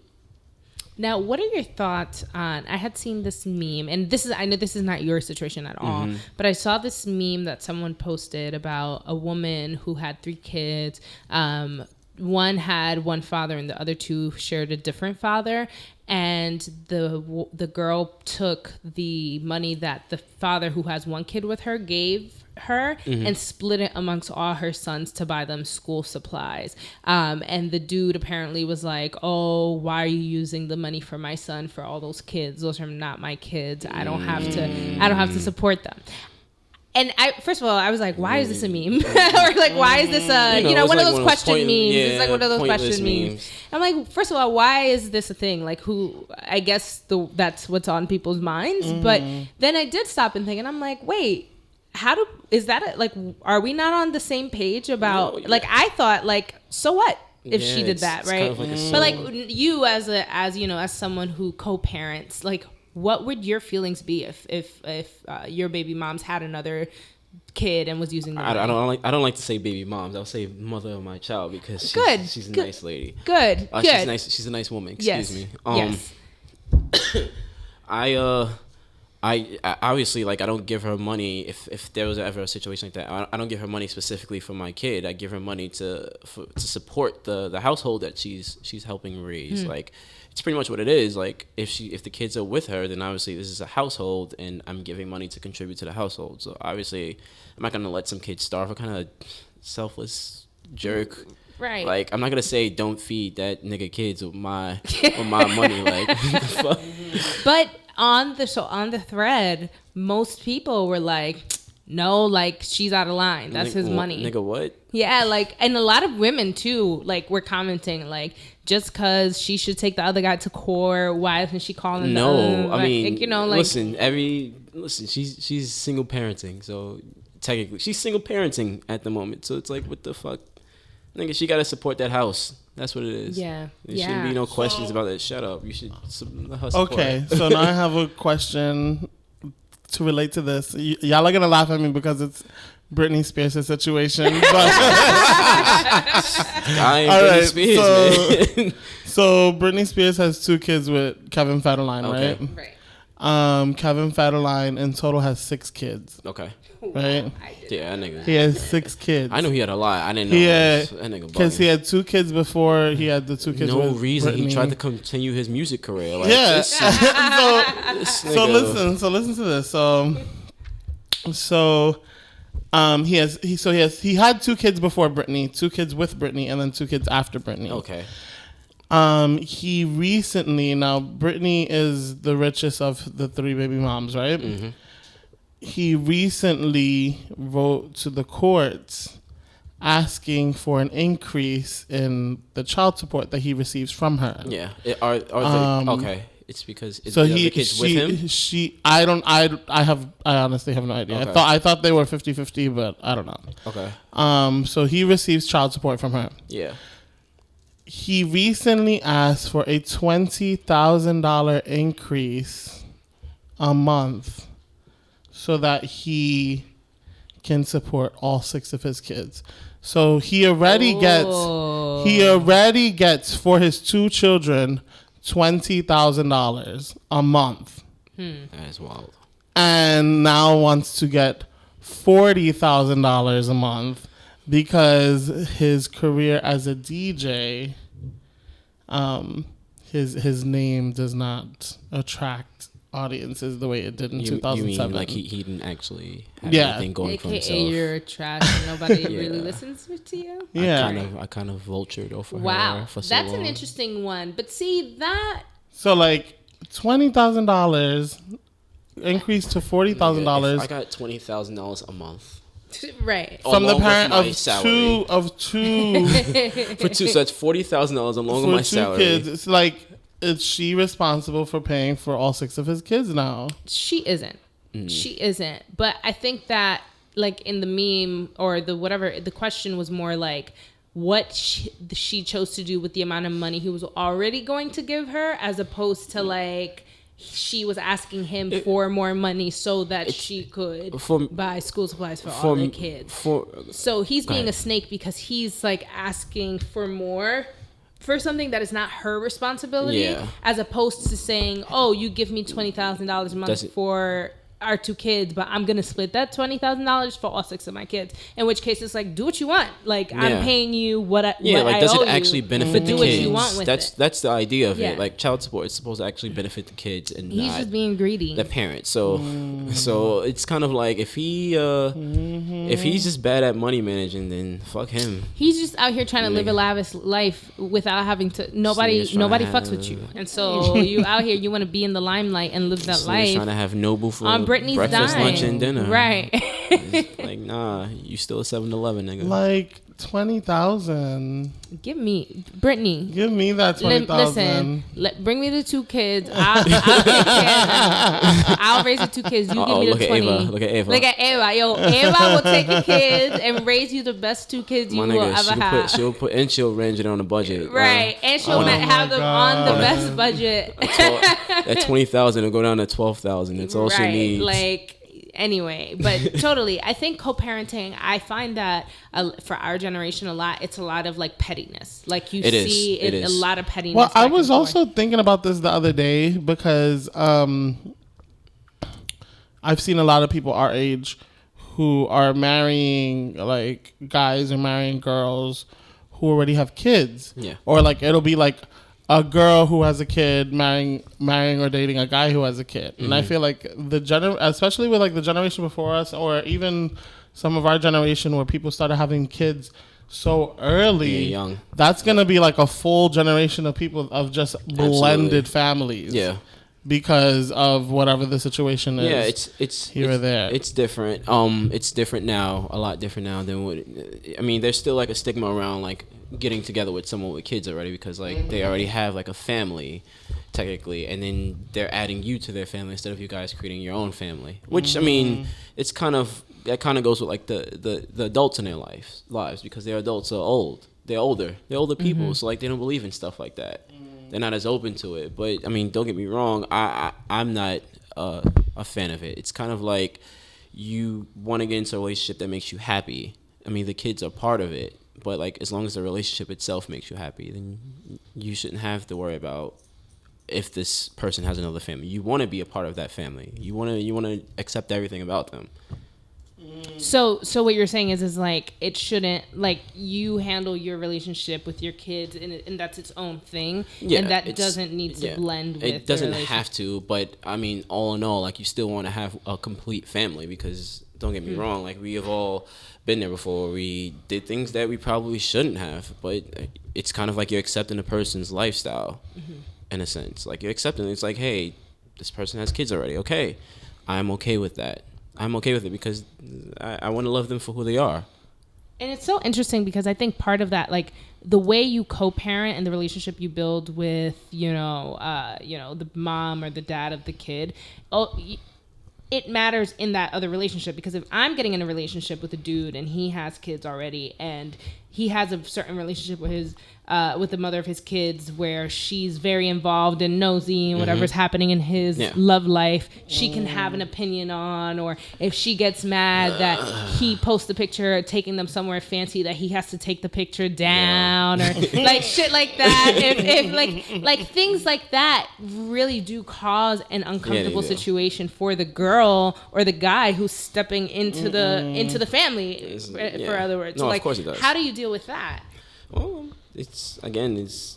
Now, what are your thoughts on, I had seen this meme, and I know this is not your situation at all, but I saw this meme that someone posted about a woman who had 3 kids. One had one father and the other 2 shared a different father. And the girl took the money that the father who has 1 kid with her gave her and split it amongst all her sons to buy them school supplies. And the dude apparently was like, oh, why are you using the money for my son for all those kids? Those are not my kids. I don't have to support them. And first of all, I was like, why is this a meme? Or like, why is this one of those question memes? Yeah, it's like one of those question memes. I'm like, first of all, why is this a thing? Like, I guess that's what's on people's minds. But then I did stop and think, and I'm like, wait, are we not on the same page about, like, I thought, like, so what if she did that, right? Kind of like but like you as someone who co-parents, like, what would your feelings be if your baby mom's had another kid and was using the money? I don't like to say baby moms. I'll say mother of my child, because she's a nice lady. Good. She's nice. She's a nice woman. Excuse me. Yes. I obviously, like, I don't give her money if there was ever a situation like that. I don't give her money specifically for my kid. I give her money to support the household that she's helping raise. Like, it's pretty much what it is. Like, if the kids are with her, then obviously this is a household, and I'm giving money to contribute to the household. So obviously, I'm not gonna let some kids starve. I'm kind of selfless jerk. Right. Like, I'm not gonna say don't feed that nigga kids with my money. Like, fuck. But on the thread, most people were like, no, like, she's out of line. That's his money. Nigga, what? Yeah, like, and a lot of women too, like, were commenting, like, just because she should take the other guy to court, why isn't she calling? No, I mean, like, listen, she's single parenting, so technically she's single parenting at the moment. So it's like, what the fuck, nigga? She gotta support that house. That's what it is. Yeah. There shouldn't be no questions about that. Shut up. You should let her support. Okay, so now I have a question to relate to this. Y'all are gonna laugh at me because it's Britney Spears' situation. But I ain't Britney Spears, man. So Britney Spears has 2 kids with Kevin Federline, okay. Right? Kevin Federline in total has 6 kids. Okay. Right? Yeah, that nigga. He has 6 kids. I knew he had a lot. I didn't know. That nigga because he had 2 kids before he had the 2 kids. No with reason. Britney. He tried to continue his music career. Like, yeah. So listen to this. He had 2 kids before Britney, 2 kids with Britney, and then 2 kids after Britney. Okay. He recently, now Britney is the richest of the 3 baby moms, right? Mm-hmm. He recently wrote to the courts asking for an increase in the child support that he receives from her. Yeah. Okay. It's because the kids with him? I honestly have no idea. Okay. I thought they were 50-50, but I don't know. Okay. So he receives child support from her. Yeah. he recently asked for a $20,000 increase a month so that he can support all 6 of his kids. So he already gets for his 2 children $20,000 a month. That's wild. And now wants to get $40,000 a month because his career as a DJ, his name does not attract audiences the way it did in 2007. You mean like he didn't actually have anything going for himself? AKA you're trash and nobody really listens to you? Yeah. I kind of vultured over her for so that's long. An interesting one. But see, that... So like $20,000 increased to $40,000. I got $20,000 a month. Right. From the parent of salary. two For 2, so that's $40,000 along with my salary. Kids. It's like, is she responsible for paying for all 6 of his kids now? She isn't. She isn't. But I think that, like, in the meme or the whatever, the question was more like what she chose to do with the amount of money he was already going to give her, as opposed to like she was asking him for more money so that she could buy school supplies for all the kids. So he's being a snake because he's like asking for more for something that is not her responsibility, as opposed to saying, oh, you give me $20,000 a month for our 2 kids, but I'm gonna split that $20,000 for all 6 of my kids. In which case, it's like, do what you want. Like, I'm paying you what I does owe it actually benefit the do kids? What you want with that's the idea of it. Like, child support is supposed to actually benefit the kids and he's not just being greedy. The parents. So it's kind of like if he's just bad at money managing, then fuck him. He's just out here trying to live a lavish life without having to. Nobody fucks with you, and so you out here, you want to be in the limelight and live that life. Trying to have Noble for on Britney's breakfast, dime. lunch, and dinner. Right. Like, nah, you still a 7-Eleven, nigga. Like $20,000. Give me Brittany. Give me that $20,000. Listen, bring me the 2 kids. I'll take care of them. I'll raise the 2 kids. You give me the 20. Look at Ava. Look at Ava. Yo, Ava will take your kids and raise you the best 2 kids you will ever have. She'll range it on a budget. Right, and she'll have them on the best budget. That $20,000 will go down to $12,000. That's all she needs. Like. Anyway, but totally. I think co-parenting, I find that for our generation it's a lot of like pettiness. Like you see a lot of pettiness. Well, I was also thinking about this the other day because I've seen a lot of people our age who are marrying, like guys are marrying girls who already have kids. Yeah. Or like it'll be like a girl who has a kid marrying or dating a guy who has a kid. And I feel like especially with like the generation before us, or even some of our generation where people started having kids so early, young. That's going to be like a full generation of people of just blended families. Yeah. Because of whatever the situation is. Yeah, it's here or there. It's different. It's different now, a lot different now than what. I mean, there's still like a stigma around like getting together with someone with kids already, because like they already have like a family, technically, and then they're adding you to their family instead of you guys creating your own family. Which I mean, it's kind of goes with like the adults in their lives, because their adults are old. They're older people, so like they don't believe in stuff like that. They're not as open to it. But I mean, don't get me wrong, I'm not a fan of it. It's kind of like you want to get into a relationship that makes you happy. I mean, the kids are part of it, but like as long as the relationship itself makes you happy, then you shouldn't have to worry about if this person has another family. You want to be a part of that family. You want to accept everything about them. So what you're saying is like it shouldn't, like, you handle your relationship with your kids and that's its own thing, and that doesn't need to blend with it. Doesn't have to, but I mean, all in all, like you still want to have a complete family, because don't get me wrong, like we have all been there before. We did things that we probably shouldn't have, but it's kind of like you're accepting a person's lifestyle in a sense. Like you're accepting, it's like, hey, this person has kids already. Okay, I'm okay with that. I'm okay with it because I want to love them for who they are. And it's so interesting because I think part of that, like the way you co-parent and the relationship you build with, the mom or the dad of the kid, it matters in that other relationship. Because if I'm getting in a relationship with a dude and he has kids already and he has a certain relationship with his with the mother of his kids, where she's very involved and nosy and whatever's happening in his love life, she can have an opinion on. Or if she gets mad that he posts a picture taking them somewhere fancy, that he has to take the picture down, or like shit like that. If like things like that really do cause an uncomfortable situation for the girl or the guy who's stepping into the family. For other words, no, so, like, of course it does. How do you deal with that? Well, it's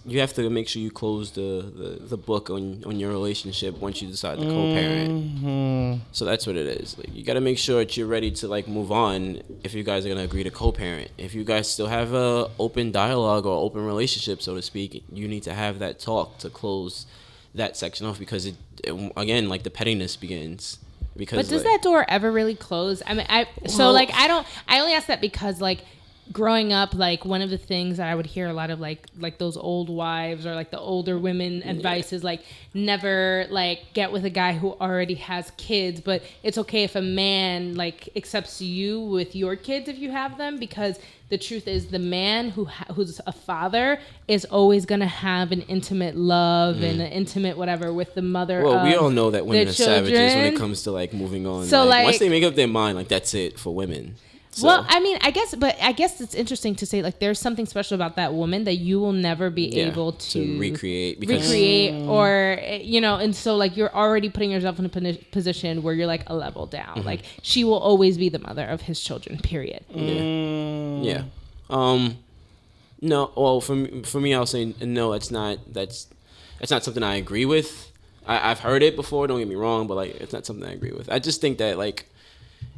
you have to make sure you close the book on your relationship once you decide to co-parent. So that's what it is. Like, you got to make sure that you're ready to like move on if you guys are gonna agree to co-parent. If you guys still have a open dialogue or open relationship, so to speak, you need to have that talk to close that section off, because it again, like, the pettiness begins. Because, but does that door ever really close? I mean, I only ask that because, like, growing up, like, one of the things that I would hear a lot of, like those old wives or like the older women advice is like, never like get with a guy who already has kids, but it's okay if a man like accepts you with your kids if you have them, because the truth is the man who's a father is always going to have an intimate love and an intimate whatever with the mother. Well, we all know that women are savages when it comes to like moving on. So like once they make up their mind, like, that's it for women. So. Well, I mean, I guess it's interesting to say, like, there's something special about that woman that you will never be able to recreate, or, you know, and so, like, you're already putting yourself in a position where you're, like, a level down. Like, she will always be the mother of his children, period. Yeah. No, well, for me, I'll say no, that's not something I agree with. I've heard it before, don't get me wrong, but, like, it's not something I agree with. I just think that, like,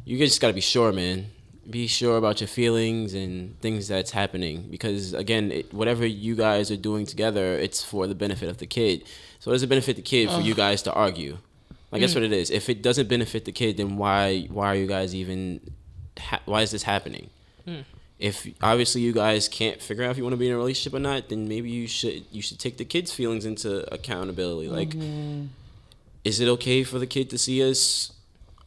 you just got to be sure, man. Be sure about your feelings and things that's happening, because again, whatever you guys are doing together, it's for the benefit of the kid. So it doesn't benefit the kid for you guys to argue. Like, that's what it is. If it doesn't benefit the kid, then why are you guys even? Why is this happening? If obviously you guys can't figure out if you want to be in a relationship or not, then maybe you should take the kid's feelings into accountability. Like, is it okay for the kid to see us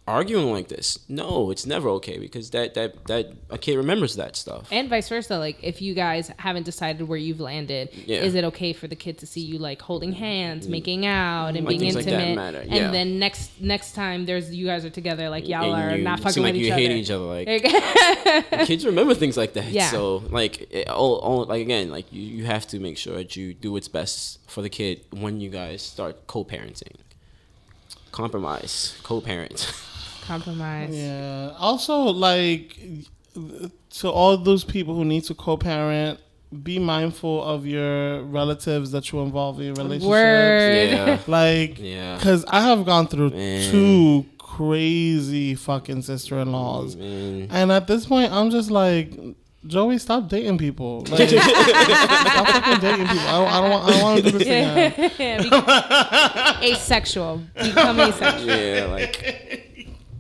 arguing like this? No, it's never okay, because that a kid remembers that stuff. And vice versa. Like, if you guys haven't decided where you've landed, is it okay for the kid to see you like holding hands, making out, and like being intimate? Like that matter. And then next time you guys are together, like, y'all are not fucking with each other. You hate each other. Like, kids remember things like that. Yeah. So like, like, again, like, you have to make sure that you do what's best for the kid when you guys start co-parenting. Compromise, co-parent. Compromise. Yeah. Also, like, to all those people who need to co-parent, be mindful of your relatives that you involve in your relationships. Word. Yeah. Like, because I have gone through 2 crazy fucking sister-in-laws, and at this point, I'm just like, Joey, stop dating people. Like, stop fucking dating people. I don't want to do this again. Asexual. Become asexual. Yeah, like.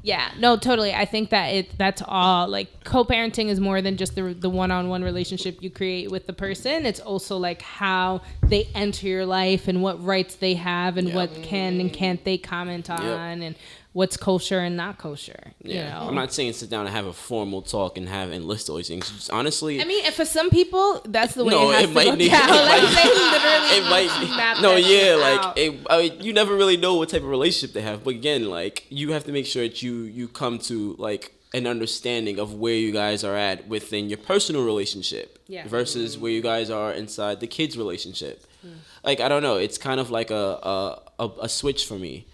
Yeah, no, totally. I think that that's all, like, co-parenting is more than just the one-on-one relationship you create with the person. It's also like how they enter your life and what rights they have and what can and can't they comment on and what's kosher and not kosher. Yeah, you know? I'm not saying sit down and have a formal talk and list all these things. Just honestly, I mean, for some people, that's the way it has to go down. You never really know what type of relationship they have. But again, like, you have to make sure that you come to like an understanding of where you guys are at within your personal relationship versus where you guys are inside the kid's relationship. Like, I don't know, it's kind of like a switch for me.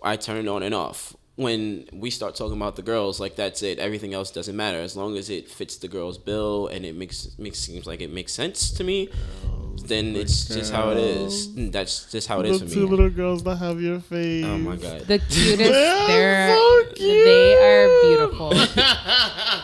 I turn it on and off. When we start talking about the girls, like, that's it. Everything else doesn't matter as long as it fits the girl's bill and it seems like it makes sense to me. Then it's just how it is. That's just how it is for me. The 2 little girls that have your face. Oh my god, the cutest. They're so cute. They are beautiful.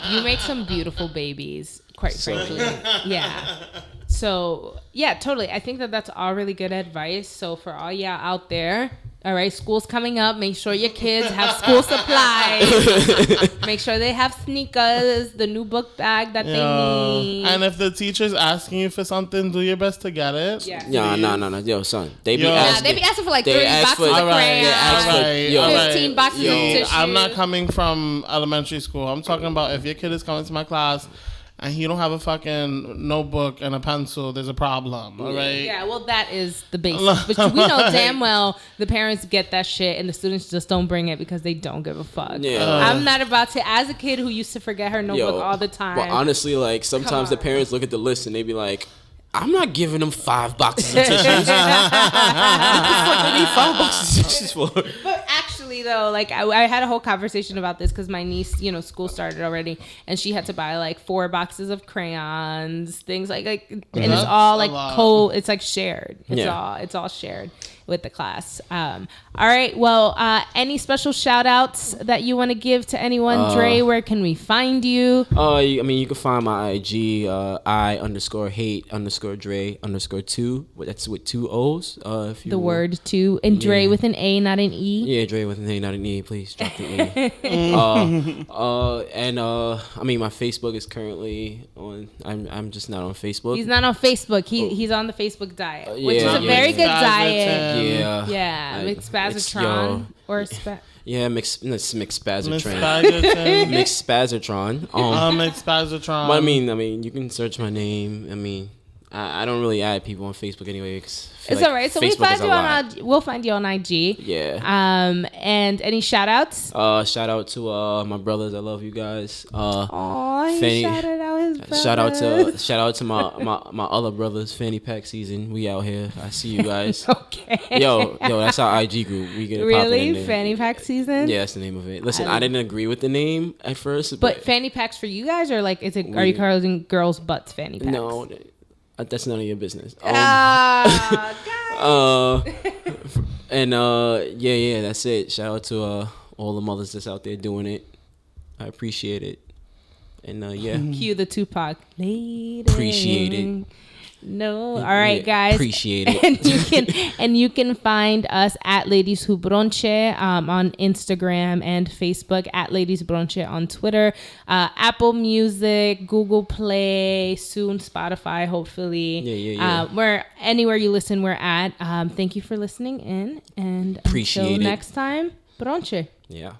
You make some beautiful babies, quite frankly. Yeah. So yeah, totally. I think that's all really good advice. So for all y'all out there. All right, school's coming up. Make sure your kids have school supplies. Make sure they have sneakers, the new book bag that they need. And if the teacher's asking you for something, do your best to get it. Yeah. No. Yo, son. They be asking for like 30 boxes of crayons, 15 boxes of tissue. I'm not coming from elementary school. I'm talking about if your kid is coming to my class and he don't have a fucking notebook and a pencil, there's a problem, all right? Yeah, well, that is the basics. But we know damn well the parents get that shit and the students just don't bring it because they don't give a fuck. Yeah. I'm not about to, as a kid who used to forget her notebook all the time. But honestly, like, sometimes the parents look at the list and they be like, I'm not giving them 5 boxes of tissues. What the fuck do they need 5 boxes of tissues for? But actually, though, like I had a whole conversation about this because my niece, school started already, and she had to buy like 4 boxes of crayons, things like, and it's all like it's like shared. It's all shared with the class. All right. Well, any special shout outs that you want to give to anyone? Dre, where can we find you? You can find my IG, I_hate_Dre_2. That's with 2 O's. If you word 2 and Dre with an A, not an E. Yeah, Dre with an A, not an E. Please drop the E. My Facebook is currently on. I'm just not on Facebook. He's not on Facebook. He's on the Facebook diet, which is a very good diet. Yeah. McSpazatron or Yeah, McSpazatron. McSpazatron. But I mean, you can search my name. I don't really add people on Facebook anyway. It's all right. So we'll find you on IG. Yeah. And any shout outs? Shout out to my brothers. I love you guys. He shouted out his brothers. Shout out to my other brothers. Fanny Pack season. We out here. I see you guys. Okay. Yo, that's our IG group. We get it really in there. Fanny Pack season. Yeah, that's the name of it. Listen, I didn't agree with the name at first, but Fanny Packs for you guys, or like, are you calling girls' butts Fanny Packs? No. That's none of your business. Guys. That's it. Shout out to all the mothers that's out there doing it. I appreciate it. And Cue the Tupac. Lady. Appreciate it. No, all right, guys. Appreciate it. and you can find us at Ladies Who Bronche on Instagram and Facebook, at Ladies Bronche on Twitter, Apple Music, Google Play, soon Spotify, hopefully. Yeah. Where anywhere you listen, we're at. Thank you for listening in, and appreciate until it. next time, Bronche. Yeah.